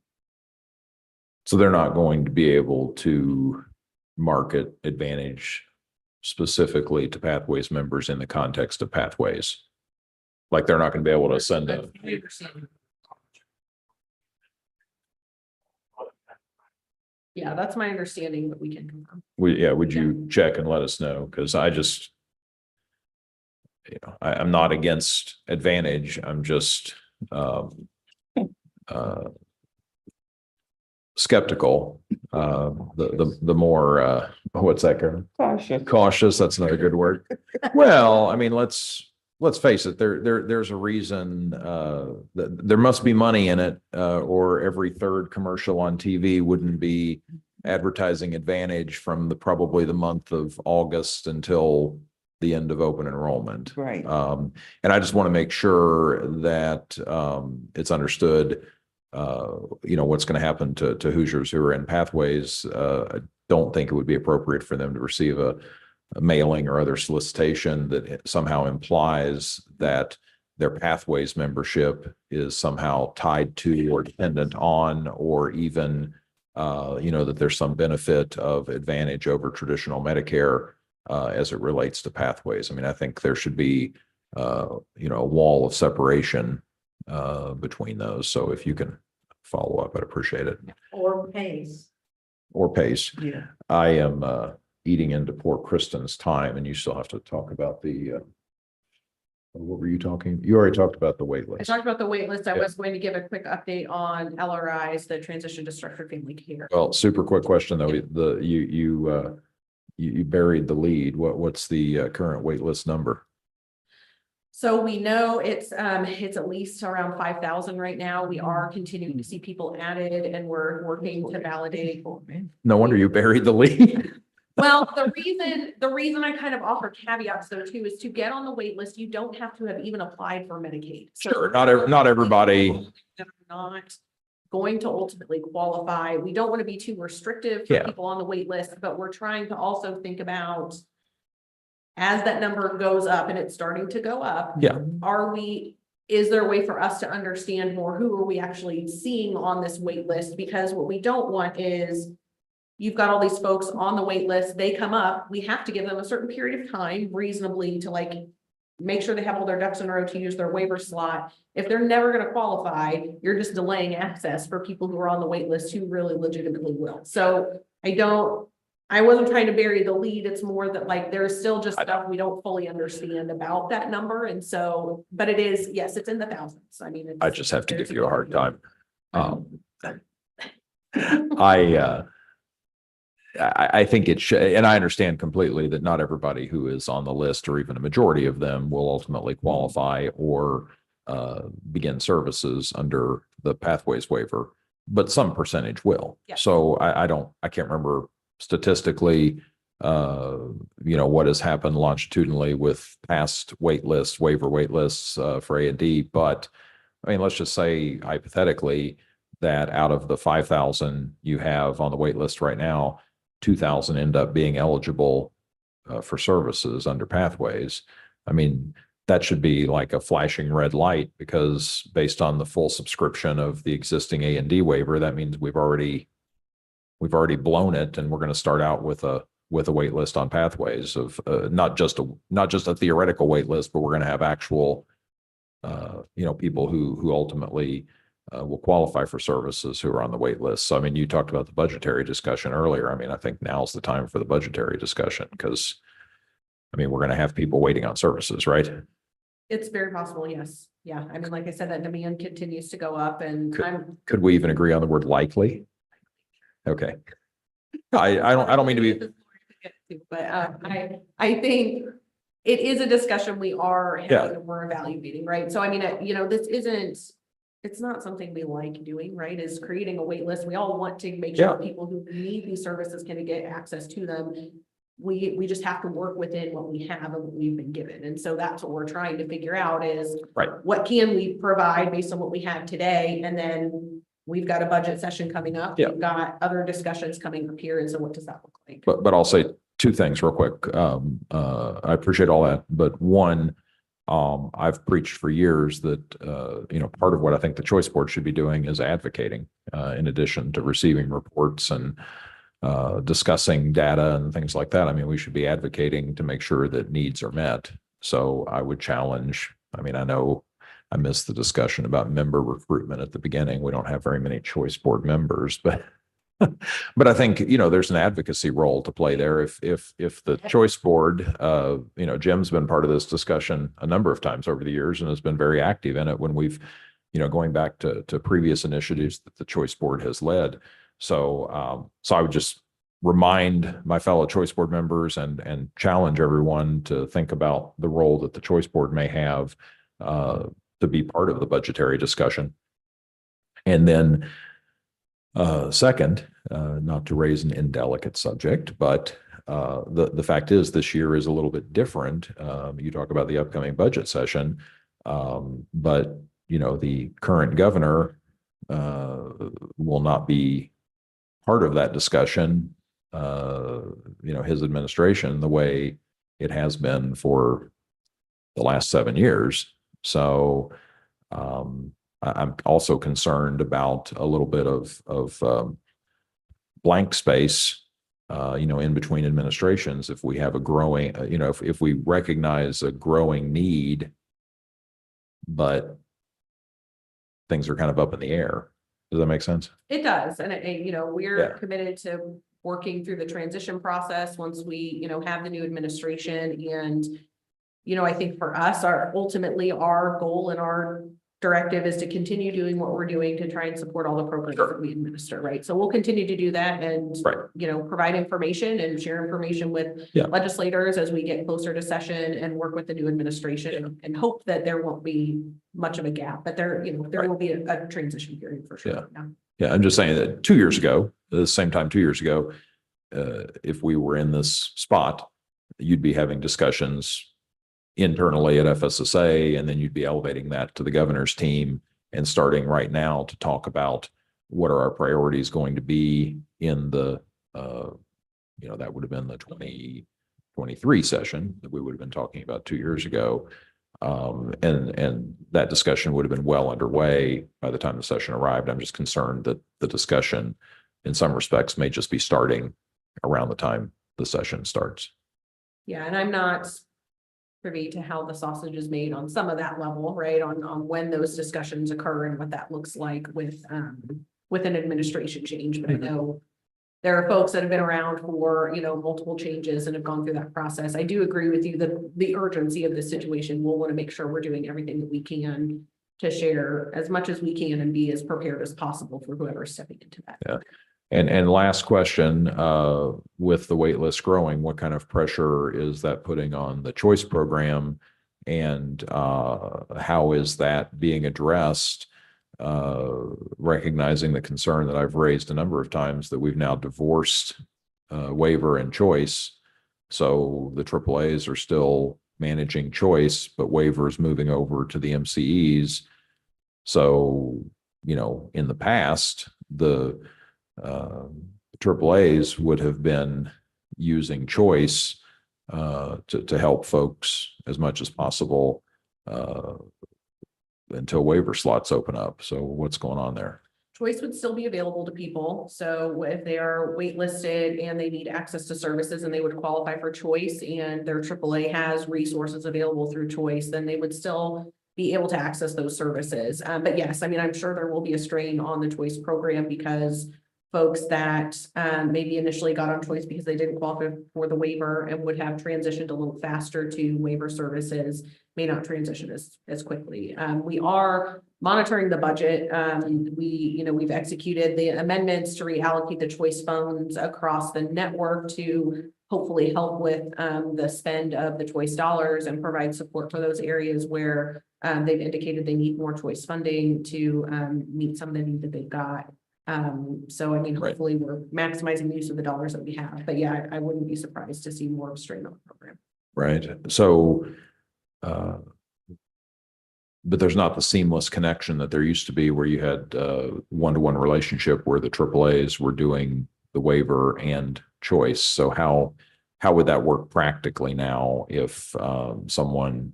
So they're not going to be able to market Advantage specifically to Pathways members in the context of Pathways. Like they're not going to be able to send a, I understand. Yeah, that's my understanding, but we can confirm. would you check and let us know? Because I just, I'm not against Advantage. I'm just skeptical. The more what's that, Karen? Cautious. Cautious, that's another good word. Well, I mean, let's face it, there's a reason that there must be money in it, or every third commercial on TV wouldn't be advertising Advantage from probably the month of August until the end of open enrollment. Right. And I just want to make sure that it's understood, what's going to happen to Hoosiers who are in Pathways. I don't think it would be appropriate for them to receive a mailing or other solicitation that somehow implies that their Pathways membership is somehow tied to or dependent on, or even, that there's some benefit of advantage over traditional Medicare as it relates to Pathways. I mean, I think there should be, a wall of separation between those. So if you can follow up, I'd appreciate it. Or PACE. Or PACE. Yeah. I am eating into poor Kristen's time, and you still have to talk about the, what were you talking? You already talked about the wait I list. talked about the wait list. I Yeah. was going to give a quick update on LRIs, the transition to structured family care. Well, super quick question though. You buried the lead. What's the current wait list number? So we know it's at least around 5,000 right now. We are continuing to see people added, and we're working to validate. No wonder you buried the lead. Well, the reason I kind of offer caveats though too, is to get on the wait list, you don't have to have even applied for Medicaid. So Sure, not everybody. that are not going to ultimately qualify. We don't want to be too restrictive for Yeah. people on the wait list, but we're trying to also think about as that number goes up, and it's starting to go up. Yeah. Is there a way for us to understand more? Who are we actually seeing on this wait list? Because what we don't want is you've got all these folks on the wait list, they come up, we have to give them a certain period of time reasonably to make sure they have all their ducks in a row to use their waiver slot. If they're never going to qualify, you're just delaying access for people who are on the wait list who really legitimately will. So I wasn't trying to bury the lead. It's more that there's still just stuff we don't fully understand about that number. And so, but it is, yes, it's in the thousands. I mean, I just have to give you a hard time. I think it should, and I understand completely that not everybody who is on the list, or even a majority of them, will ultimately qualify or begin services under the Pathways waiver, but some percentage will. Yeah. So I can't remember statistically, what has happened longitudinally with past waiver wait lists for A and D, but I mean, let's just say hypothetically that out of the 5,000 you have on the wait list right now, 2,000 end up being eligible for services under Pathways. I mean, that should be like a flashing red light, because based on the full subscription of the existing A and D waiver, that means we've already blown it, and we're going to start out with a wait list on Pathways of not just a theoretical wait list, but we're going to have actual people who ultimately will qualify for services who are on the wait list. So, I mean, you talked about the budgetary discussion earlier. I mean, I think now's the time for the budgetary discussion, because, I mean, we're going to have people waiting on services, right? it's very possible. Yes. Yeah. I mean, like I said, that demand continues to go up, and Could we even agree on the word likely? Okay. I don't mean to be. But I think it is a discussion we are having, Yeah. and we're evaluating, right? So I mean, it's not something we like doing, right? Is creating a wait list. We all want to make sure people who need these services can get access to them. We just have to work within what we have and what we've been given. And so that's what we're trying to figure out is Right. what can we provide based on what we have today? And then we've got a budget session coming up. Yeah. We've got other discussions coming up here. And so what does that look like? But I'll say two things real quick. I appreciate all that, but one, I've preached for years that part of what I think the choice board should be doing is advocating, in addition to receiving reports and discussing data and things like that. I mean, we should be advocating to make sure that needs are met. So I would challenge. I mean, I know I missed the discussion about member recruitment at the beginning. We don't have very many choice board members, but I think, there's an advocacy role to play there. If the choice board, Jim's been part of this discussion a number of times over the years and has been very active in it when we've, going back to previous initiatives that the choice board has led. So I would just remind my fellow choice board members and challenge everyone to think about the role that the choice board may have to be part of the budgetary discussion. And then second, not to raise an indelicate subject, but the fact is this year is a little bit different. You talk about the upcoming budget session, but you know, the current governor will not be part of that discussion. You know, his administration, the way it has been for the last 7 years. So I'm also concerned about a little bit of blank space, you know, in between administrations. If we have a growing, you know, if we recognize a growing need, but things are kind of up in the air. Does that make sense? It does, and you know, we're Yeah. committed to working through the transition process once we, you know, have the new administration. And, you know, I think for us, ultimately our goal and our directive is to continue doing what we're doing to try and support all the programs that we administer, right? So we'll continue to do that and, Right. you know, provide information and share information with Yeah. legislators as we get closer to session and work with the new administration and hope that there won't be much of a gap, but there, you know, there Right. will be a transition period for sure. Yeah. Yeah, I'm just saying that 2 years ago, the same time 2 years ago, if we were in this spot, you'd be having discussions internally at FSSA, and then you'd be elevating that to the governor's team and starting right now to talk about what are our priorities going to be in the, you know, that would have been the 2023 session that we would have been talking about 2 years ago. And that discussion would have been well underway by the time the session arrived. I'm just concerned that the discussion in some respects may just be starting around the time the session starts. Yeah, and I'm not privy to how the sausage is made on some of that level, right? On when those discussions occur and what that looks like with an administration change. But I know there are folks that have been around for, you know, multiple changes and have gone through that process. I do agree with you that the urgency of this situation, we'll want to make sure we're doing everything that we can to share as much as we can and be as prepared as possible for whoever's stepping into that. Yeah. And last question, with the wait list growing, what kind of pressure is that putting on the choice program? And how is that being addressed? Recognizing the concern that I've raised a number of times that we've now divorced waiver and choice. So the AAAs are still managing choice, but waiver is moving over to the MCEs. So, you know, in the past, the AAAs would have been using choice to help folks as much as possible until waiver slots open up. So what's going on there? Choice would still be available to people. So if they are waitlisted and they need access to services and they would qualify for choice and their AAA has resources available through choice, then they would still be able to access those services. But yes, I mean, I'm sure there will be a strain on the choice program because folks that maybe initially got on choice because they didn't qualify for the waiver and would have transitioned a little faster to waiver services may not transition as quickly. We are monitoring the budget. We've executed the amendments to reallocate the choice funds across the network to hopefully help with the spend of the choice dollars and provide support for those areas where they've indicated they need more choice funding to meet some of the need that they've got. So I mean, hopefully we're maximizing the use of the dollars that we have, but yeah, I wouldn't be surprised to see more strain on the program. Right. So, but there's not the seamless connection that there used to be where you had one-to-one relationship where the AAAs were doing the waiver and choice. So how would that work practically now if someone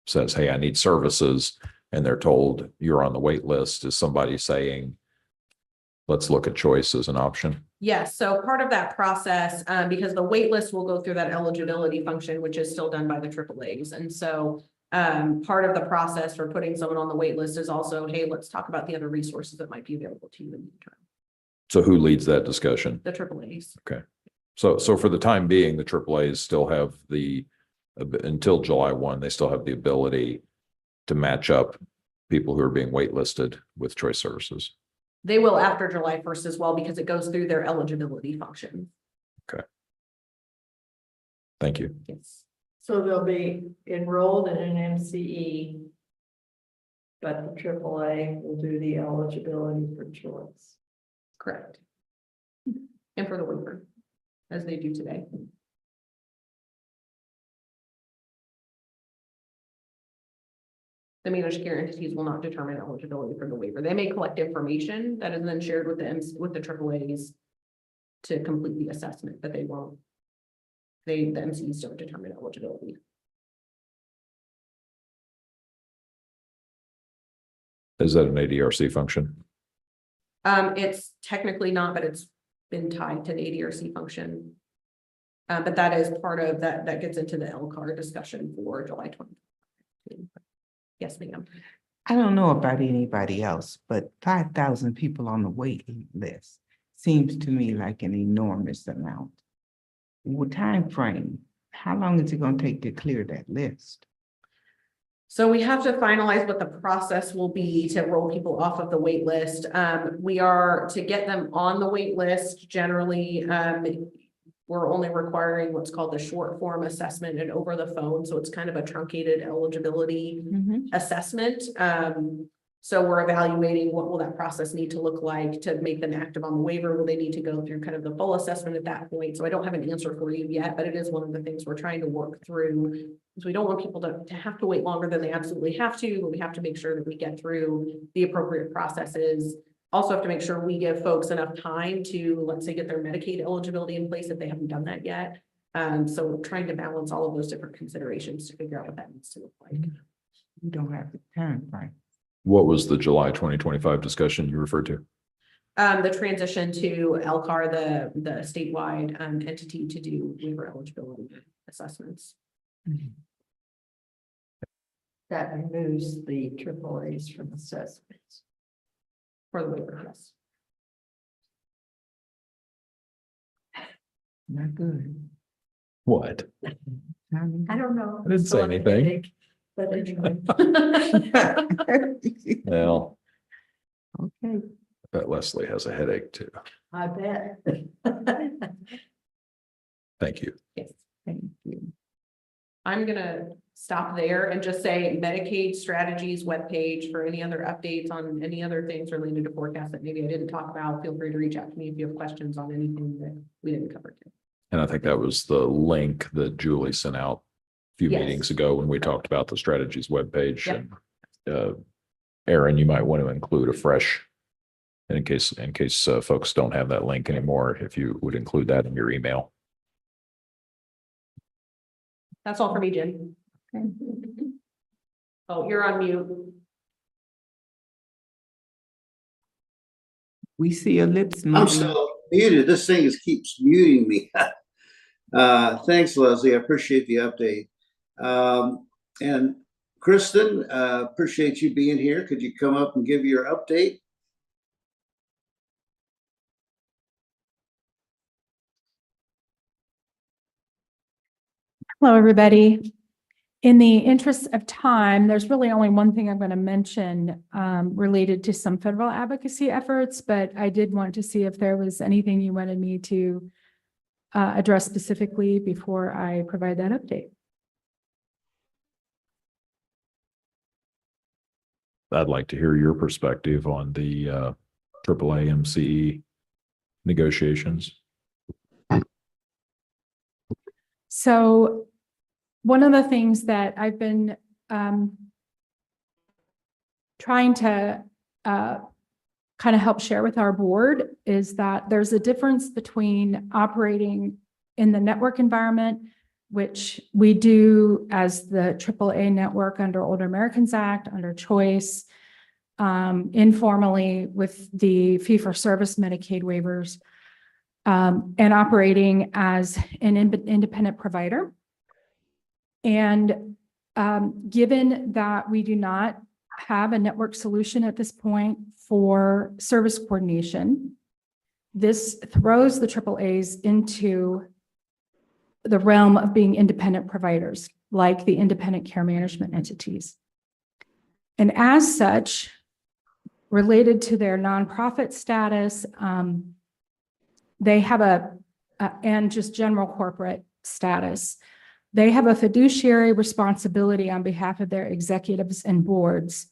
says, hey, I need services, and they're told you're on the wait list? Is somebody saying, let's look at choice as an option? Yes, so part of that process, because the wait list will go through that eligibility function, which is still done by the AAAs. And so part of the process for putting someone on the wait list is also, hey, let's talk about the other resources that might be available to you in the term. So who leads that discussion? The AAAs. Okay. So for the time being, the AAAs still have until July 1, they still have the ability to match up people who are being waitlisted with choice services. They will after July 1st as well, because it goes through their eligibility function. Okay. Thank you. Yes. So they'll be enrolled in an MCE, but the AAA will do the eligibility for choice. Correct. And for the waiver, as they do today. The managed care entities will not determine eligibility for the waiver. They may collect information that is then shared with with the AAAs to complete the assessment, but they won't. The MCEs don't determine eligibility. Is that an ADRC function? It's technically not, but it's been tied to the ADRC function. But that is part of that gets into the LCAR discussion for July 20. Yes, ma'am. I don't know about anybody else, but 5,000 people on the waiting list seems to me like an enormous amount. What time frame? How long is it gonna take to clear that list? So we have to finalize what the process will be to roll people off of the wait list. We are to get them on the wait list. Generally, we're only requiring what's called the short form assessment and over the phone. So it's kind of a truncated eligibility assessment. So we're evaluating what will that process need to look like to make them active on the waiver. Will they need to go through kind of the full assessment at that point? So I don't have an answer for you yet, but it is one of the things we're trying to work through. Because we don't want people to have to wait longer than they absolutely have to, but we have to make sure that we get through the appropriate processes. Also have to make sure we give folks enough time to, let's say, get their Medicaid eligibility in place if they haven't done that yet. So we're trying to balance all of those different considerations to figure out what that needs to look like. We don't have the time frame. What was the July 2025 discussion you referred to? The transition to LCAR, the statewide entity to do waiver eligibility assessments. That removes the AAAs from assessments. For the waiver, yes. Not good. What? I don't know. I didn't say anything. But anyway. Well, Okay. I bet Leslie has a headache too. I bet. Thank you. Yes. Thank you. I'm gonna stop there and just say Medicaid strategies webpage for any other updates on any other things related to forecast that maybe I didn't talk about. Feel free to reach out to me if you have questions on anything that we didn't cover today. And I think that was the link that Julie sent out a few Yes. meetings ago when we talked about the strategies webpage. Yep. And Aaron, you might want to include a fresh, in case folks don't have that link anymore, if you would include that in your email. That's all for me, Jen. Oh, you're on mute. We see your lips I'm moving. still muted. This thing keeps muting me. Thanks, Leslie. I appreciate the update. And Kristen, appreciate you being here. Could you come up and give your update? Hello, everybody. In the interest of time, there's really only one thing I'm going to mention related to some federal advocacy efforts, but I did want to see if there was anything you wanted me to address specifically before I provide that update. I'd like to hear your perspective on the AAA MCE negotiations. So one of the things that I've been trying to kind of help share with our board is that there's a difference between operating in the network environment, which we do as the AAA network under Older Americans Act, under Choice, informally with the fee-for-service Medicaid waivers, and operating as an independent provider. And given that we do not have a network solution at this point for service coordination, this throws the AAAs into the realm of being independent providers, like the independent care management entities. And as such, related to their nonprofit status, they have and just general corporate status, they have a fiduciary responsibility on behalf of their executives and boards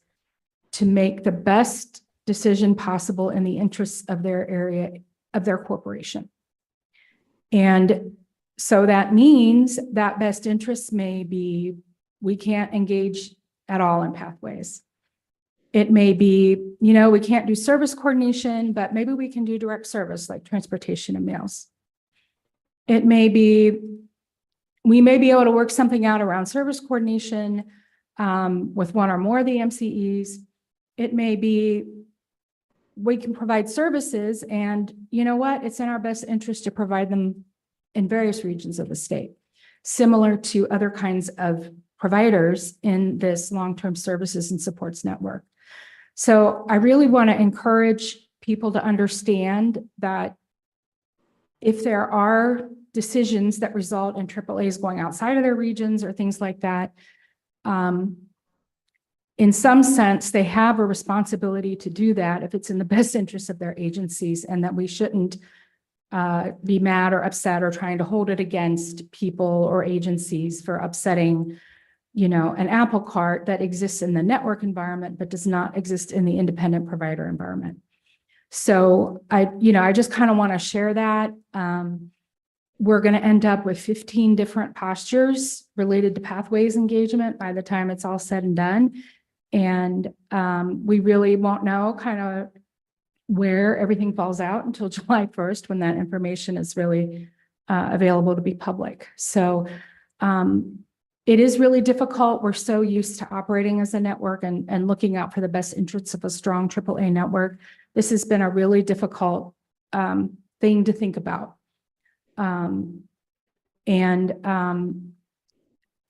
to make the best decision possible in the interests of their area, of their corporation. And so that means that best interests may be, we can't engage at all in Pathways. It may be, you know, we can't do service coordination, but maybe we can do direct service like transportation and meals. It may be, we may be able to work something out around service coordination with one or more of the MCEs. It may be we can provide services, and you know what? It's in our best interest to provide them in various regions of the state, similar to other kinds of providers in this long-term services and supports network. So I really want to encourage people to understand that if there are decisions that result in AAAs going outside of their regions or things like that, in some sense, they have a responsibility to do that if it's in the best interest of their agencies, and that we shouldn't be mad or upset or trying to hold it against people or agencies for upsetting, you know, an apple cart that exists in the network environment but does not exist in the independent provider environment. So I just kind of want to share that. We're going to end up with 15 different postures related to Pathways engagement by the time it's all said and done. And we really won't know kind of where everything falls out until July 1st, when that information is really available to be public. So it is really difficult. We're so used to operating as a network and looking out for the best interests of a strong AAA network. This has been a really difficult thing to think about.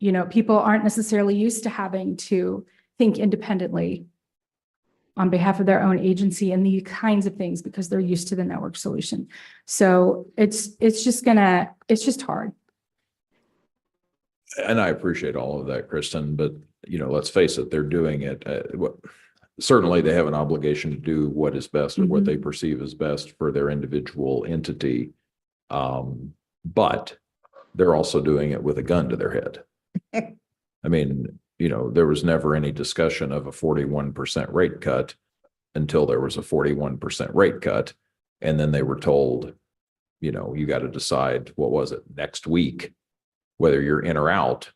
You know, people aren't necessarily used to having to think independently on behalf of their own agency and these kinds of things because they're used to the network solution. So it's just hard. And I appreciate all of that, Kristen, but you know, let's face it, they're doing it. Certainly they have an obligation to do what is best or what they perceive as best for their individual entity. But they're also doing it with a gun to their head. I mean, you know, there was never any discussion of a 41% rate cut until there was a 41% rate cut. And then they were told, you know, you got to decide, what was it, next week, whether you're in or out.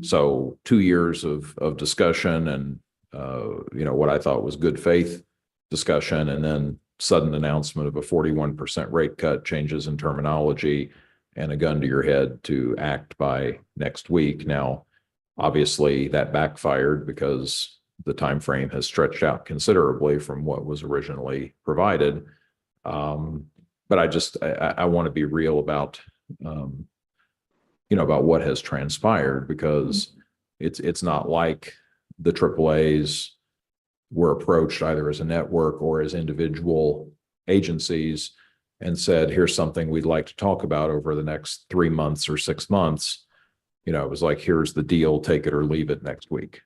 So 2 years of discussion and, you know, what I thought was good faith discussion, and then sudden announcement of a 41% rate cut, changes in terminology, and a gun to your head to act by next week. Now, obviously that backfired because the time frame has stretched out considerably from what was originally provided. But I want to be real about, you know, about what has transpired, because it's not like the AAAs were approached either as a network or as individual agencies and said, here's something we'd like to talk about over the next 3 months or 6 months. You know, it was like, here's the deal, take it or leave it next week.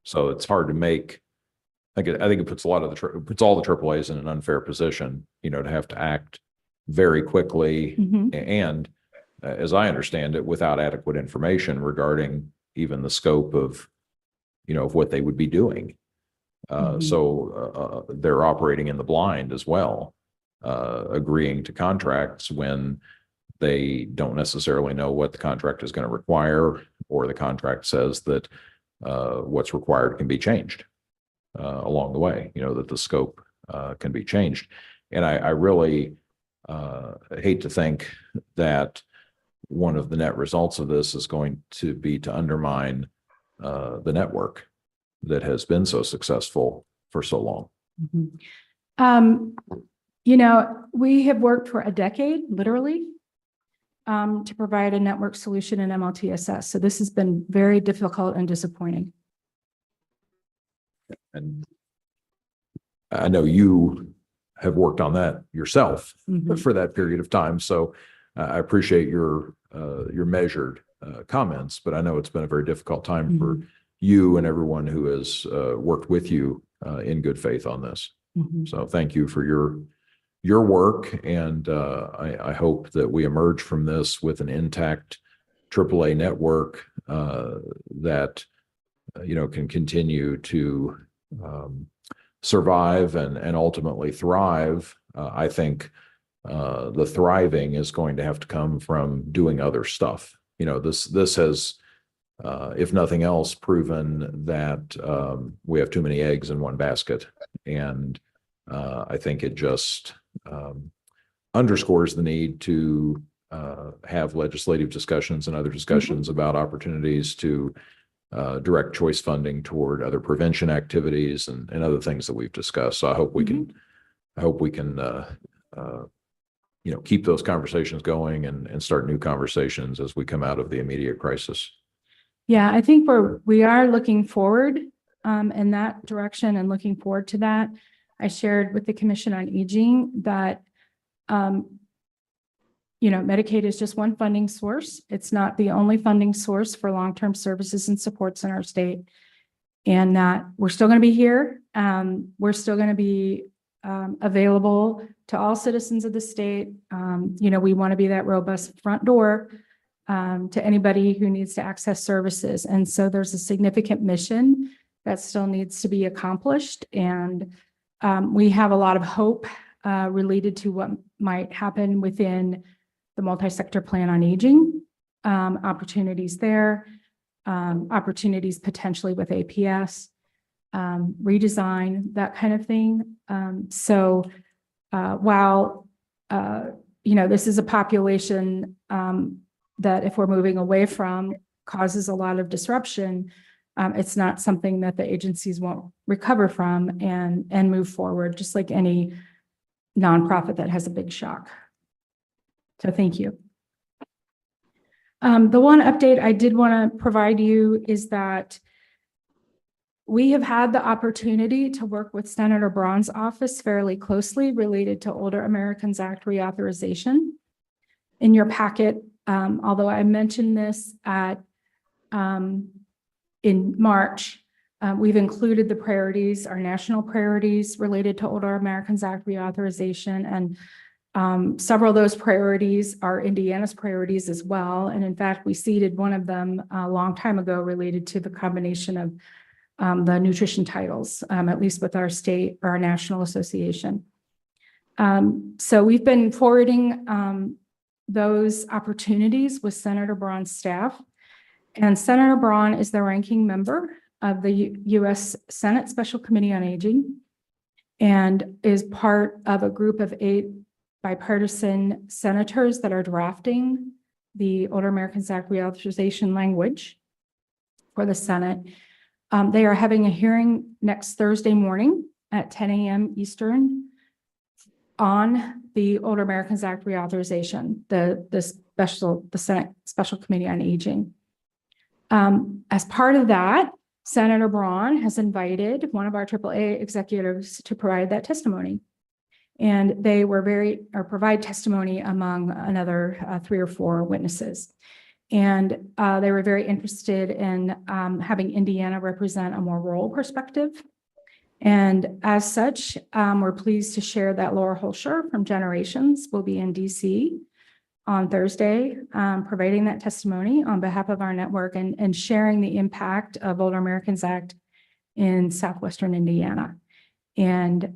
So it's hard to make, I think it puts all the AAAs in an unfair position, you know, to have to act very quickly. And as I understand it, without adequate information regarding even the scope of, you know, of what they would be doing. So they're operating in the blind as well, agreeing to contracts when they don't necessarily know what the contract is going to require, or the contract says that what's required can be changed along the way, you know, that the scope can be changed. And I really hate to think that one of the net results of this is going to be to undermine the network that has been so successful for so long. You know, we have worked for a decade, literally, to provide a network solution in MLTSS. So this has been very difficult and disappointing. And I know you have worked on that yourself for that period of time. So I appreciate your measured comments, but I know it's been a very difficult time for you and everyone who has worked with you in good faith on this. So thank you for your work, and I hope that we emerge from this with an intact AAA network that you know, can continue to survive and ultimately thrive. I think the thriving is going to have to come from doing other stuff. You know, this has if nothing else, proven that we have too many eggs in one basket. And I think it just underscores the need to have legislative discussions and other discussions about opportunities to direct choice funding toward other prevention activities and other things that we've discussed. So I hope we can, keep those conversations going and start new conversations as we come out of the immediate crisis. Yeah, I think we are looking forward in that direction and looking forward to that. I shared with the Commission on Aging that Medicaid is just one funding source. It's not the only funding source for long-term services and supports in our state. And that we're still going to be here. We're still going to be available to all citizens of the state. We want to be that robust front door to anybody who needs to access services. And so there's a significant mission that still needs to be accomplished. And we have a lot of hope related to what might happen within the multi-sector plan on aging, opportunities there, opportunities potentially with APS, redesign, that kind of thing. So while, this is a population that if we're moving away from causes a lot of disruption, it's not something that the agencies won't recover from and move forward, just like any nonprofit that has a big shock. So thank you. The one update I did want to provide you is that we have had the opportunity to work with Senator Braun's office fairly closely related to Older Americans Act reauthorization. In your packet, although I mentioned this in March, we've included the priorities, our national priorities related to Older Americans Act reauthorization, and several of those priorities are Indiana's priorities as well. And in fact, we seeded one of them a long time ago related to the combination of the nutrition titles, at least with our state or our national association. So we've been forwarding those opportunities with Senator Braun's staff. And Senator Braun is the ranking member of the U.S. Senate Special Committee on Aging and is part of a group of 8 bipartisan senators that are drafting the Older Americans Act reauthorization language for the Senate. They are having a hearing next Thursday morning at 10 a.m. Eastern on the Older Americans Act reauthorization, the Senate Special Committee on Aging. As part of that, Senator Braun has invited one of our AAA executives to provide that testimony. And they were provide testimony among another 3 or 4 witnesses. And they were very interested in having Indiana represent a more rural perspective. And as such, we're pleased to share that Laura Holscher from Generations will be in DC on Thursday, providing that testimony on behalf of our network and sharing the impact of Older Americans Act in Southwestern Indiana. And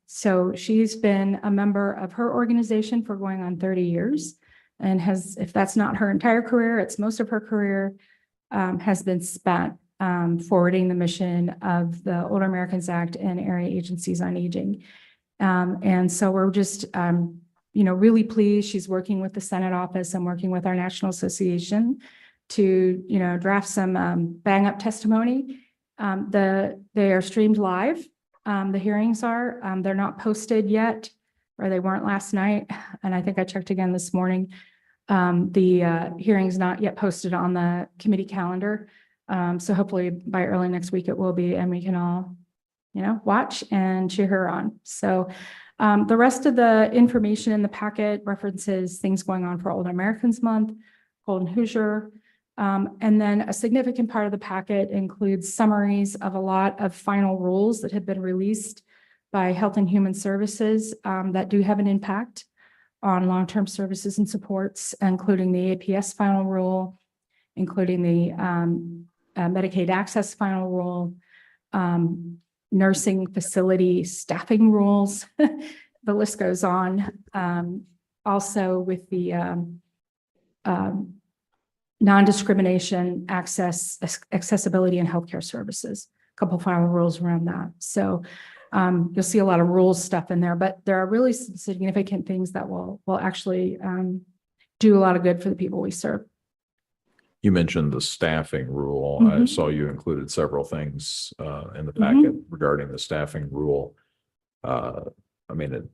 so she's been a member of her organization for going on 30 years and has, if that's not her entire career, it's most of her career, has been spent forwarding the mission of the Older Americans Act and area agencies on aging. And so we're just, really pleased. She's working with the Senate office and working with our National Association to, draft some bang up testimony. They are streamed live. The hearings are, they're not posted yet, or they weren't last night. And I think I checked again this morning. The hearing's not yet posted on the committee calendar. So hopefully by early next week it will be, and we can all, watch and cheer her on. So the rest of the information in the packet references things going on for Older Americans Month, Golden Hoosier. And then a significant part of the packet includes summaries of a lot of final rules that have been released by Health and Human Services that do have an impact on long-term services and supports, including the APS final rule, including the Medicaid access final rule, nursing facility staffing rules. The list goes on. Also with the non-discrimination, accessibility and healthcare services. A couple final rules around that. So you'll see a lot of rules stuff in there, but there are really some significant things that will actually do a lot of good for the people we serve. You mentioned the staffing rule. I Mhm. saw you included several things in the packet regarding the staffing rule. I mean, it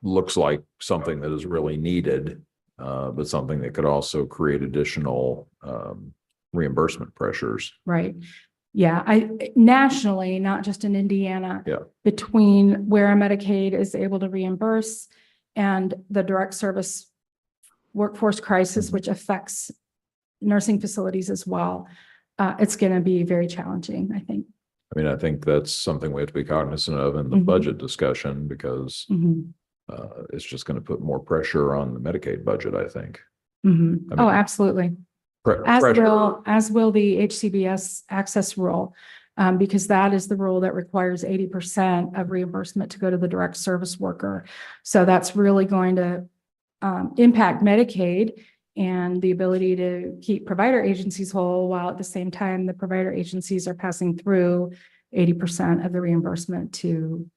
looks like something that is really needed, but something that could also create additional reimbursement pressures. Right. Yeah, nationally, not just in Indiana. Yeah. Between where Medicaid is able to reimburse and the direct service workforce crisis, which affects nursing facilities as well, it's going to be very challenging, I think. I mean, I think that's something we have to be cognizant of in the Mhm. budget discussion because Mhm. it's just going to put more pressure on the Medicaid budget, I think. Mhm. I Oh, mean, absolutely. Pressure. As will the HCBS access rule, because that is the rule that requires 80% of reimbursement to go to the direct service worker. So that's really going to impact Medicaid and the ability to keep provider agencies whole, while at the same time, the provider agencies are passing through 80% of the reimbursement to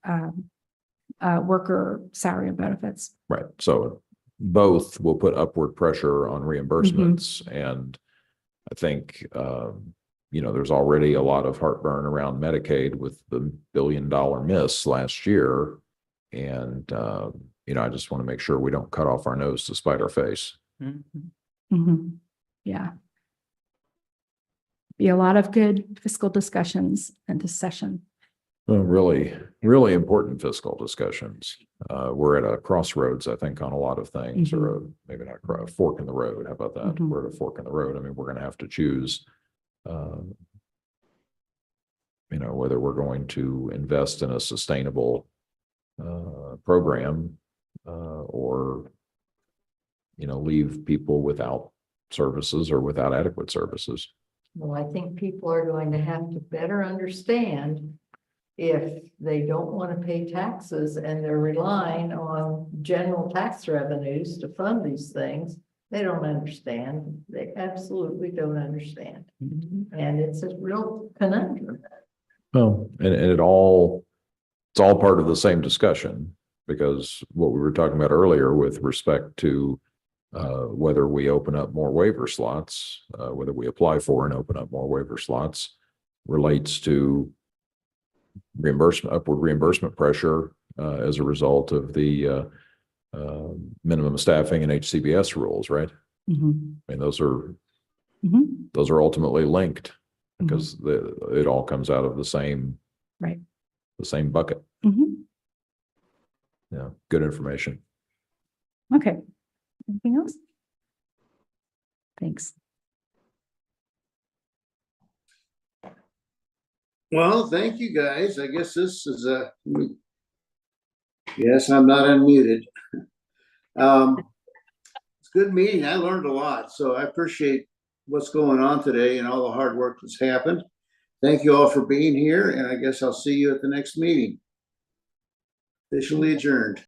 worker salary and benefits. Right. So both will put upward pressure on reimbursements. And I think, there's already a lot of heartburn around Medicaid with the $1 billion miss last year. And, I just want to make sure we don't cut off our nose to spite our face. Mhm. Yeah. Be a lot of good fiscal discussions in this session. Well, really, really important fiscal discussions. We're at a crossroads, I think, on a lot of things, or maybe not a fork in the road. How about that? Mhm. We're at a fork in the road. I mean, we're going to have to choose, whether we're going to invest in a sustainable program or, leave people without services or without adequate services. Well, I think people are going to have to better understand if they don't want to pay taxes and they're relying on general tax revenues to fund these things. They don't understand. They absolutely don't understand. And it's a real conundrum. Well, and it's all part of the same discussion, because what we were talking about earlier with respect to whether we open up more waiver slots, whether we apply for and open up more waiver slots, relates to upward reimbursement pressure as a result of the minimum staffing and HCBS rules, right? I mean, those are ultimately linked because it all comes out of the same bucket. Yeah, good information. Okay. Anything else? Thanks. Well, thank you, guys. I guess this is yes, I'm not unmuted. It's a good meeting. I learned a lot, so I appreciate what's going on today and all the hard work that's happened. Thank you all for being here, and I guess I'll see you at the next meeting. Officially adjourned.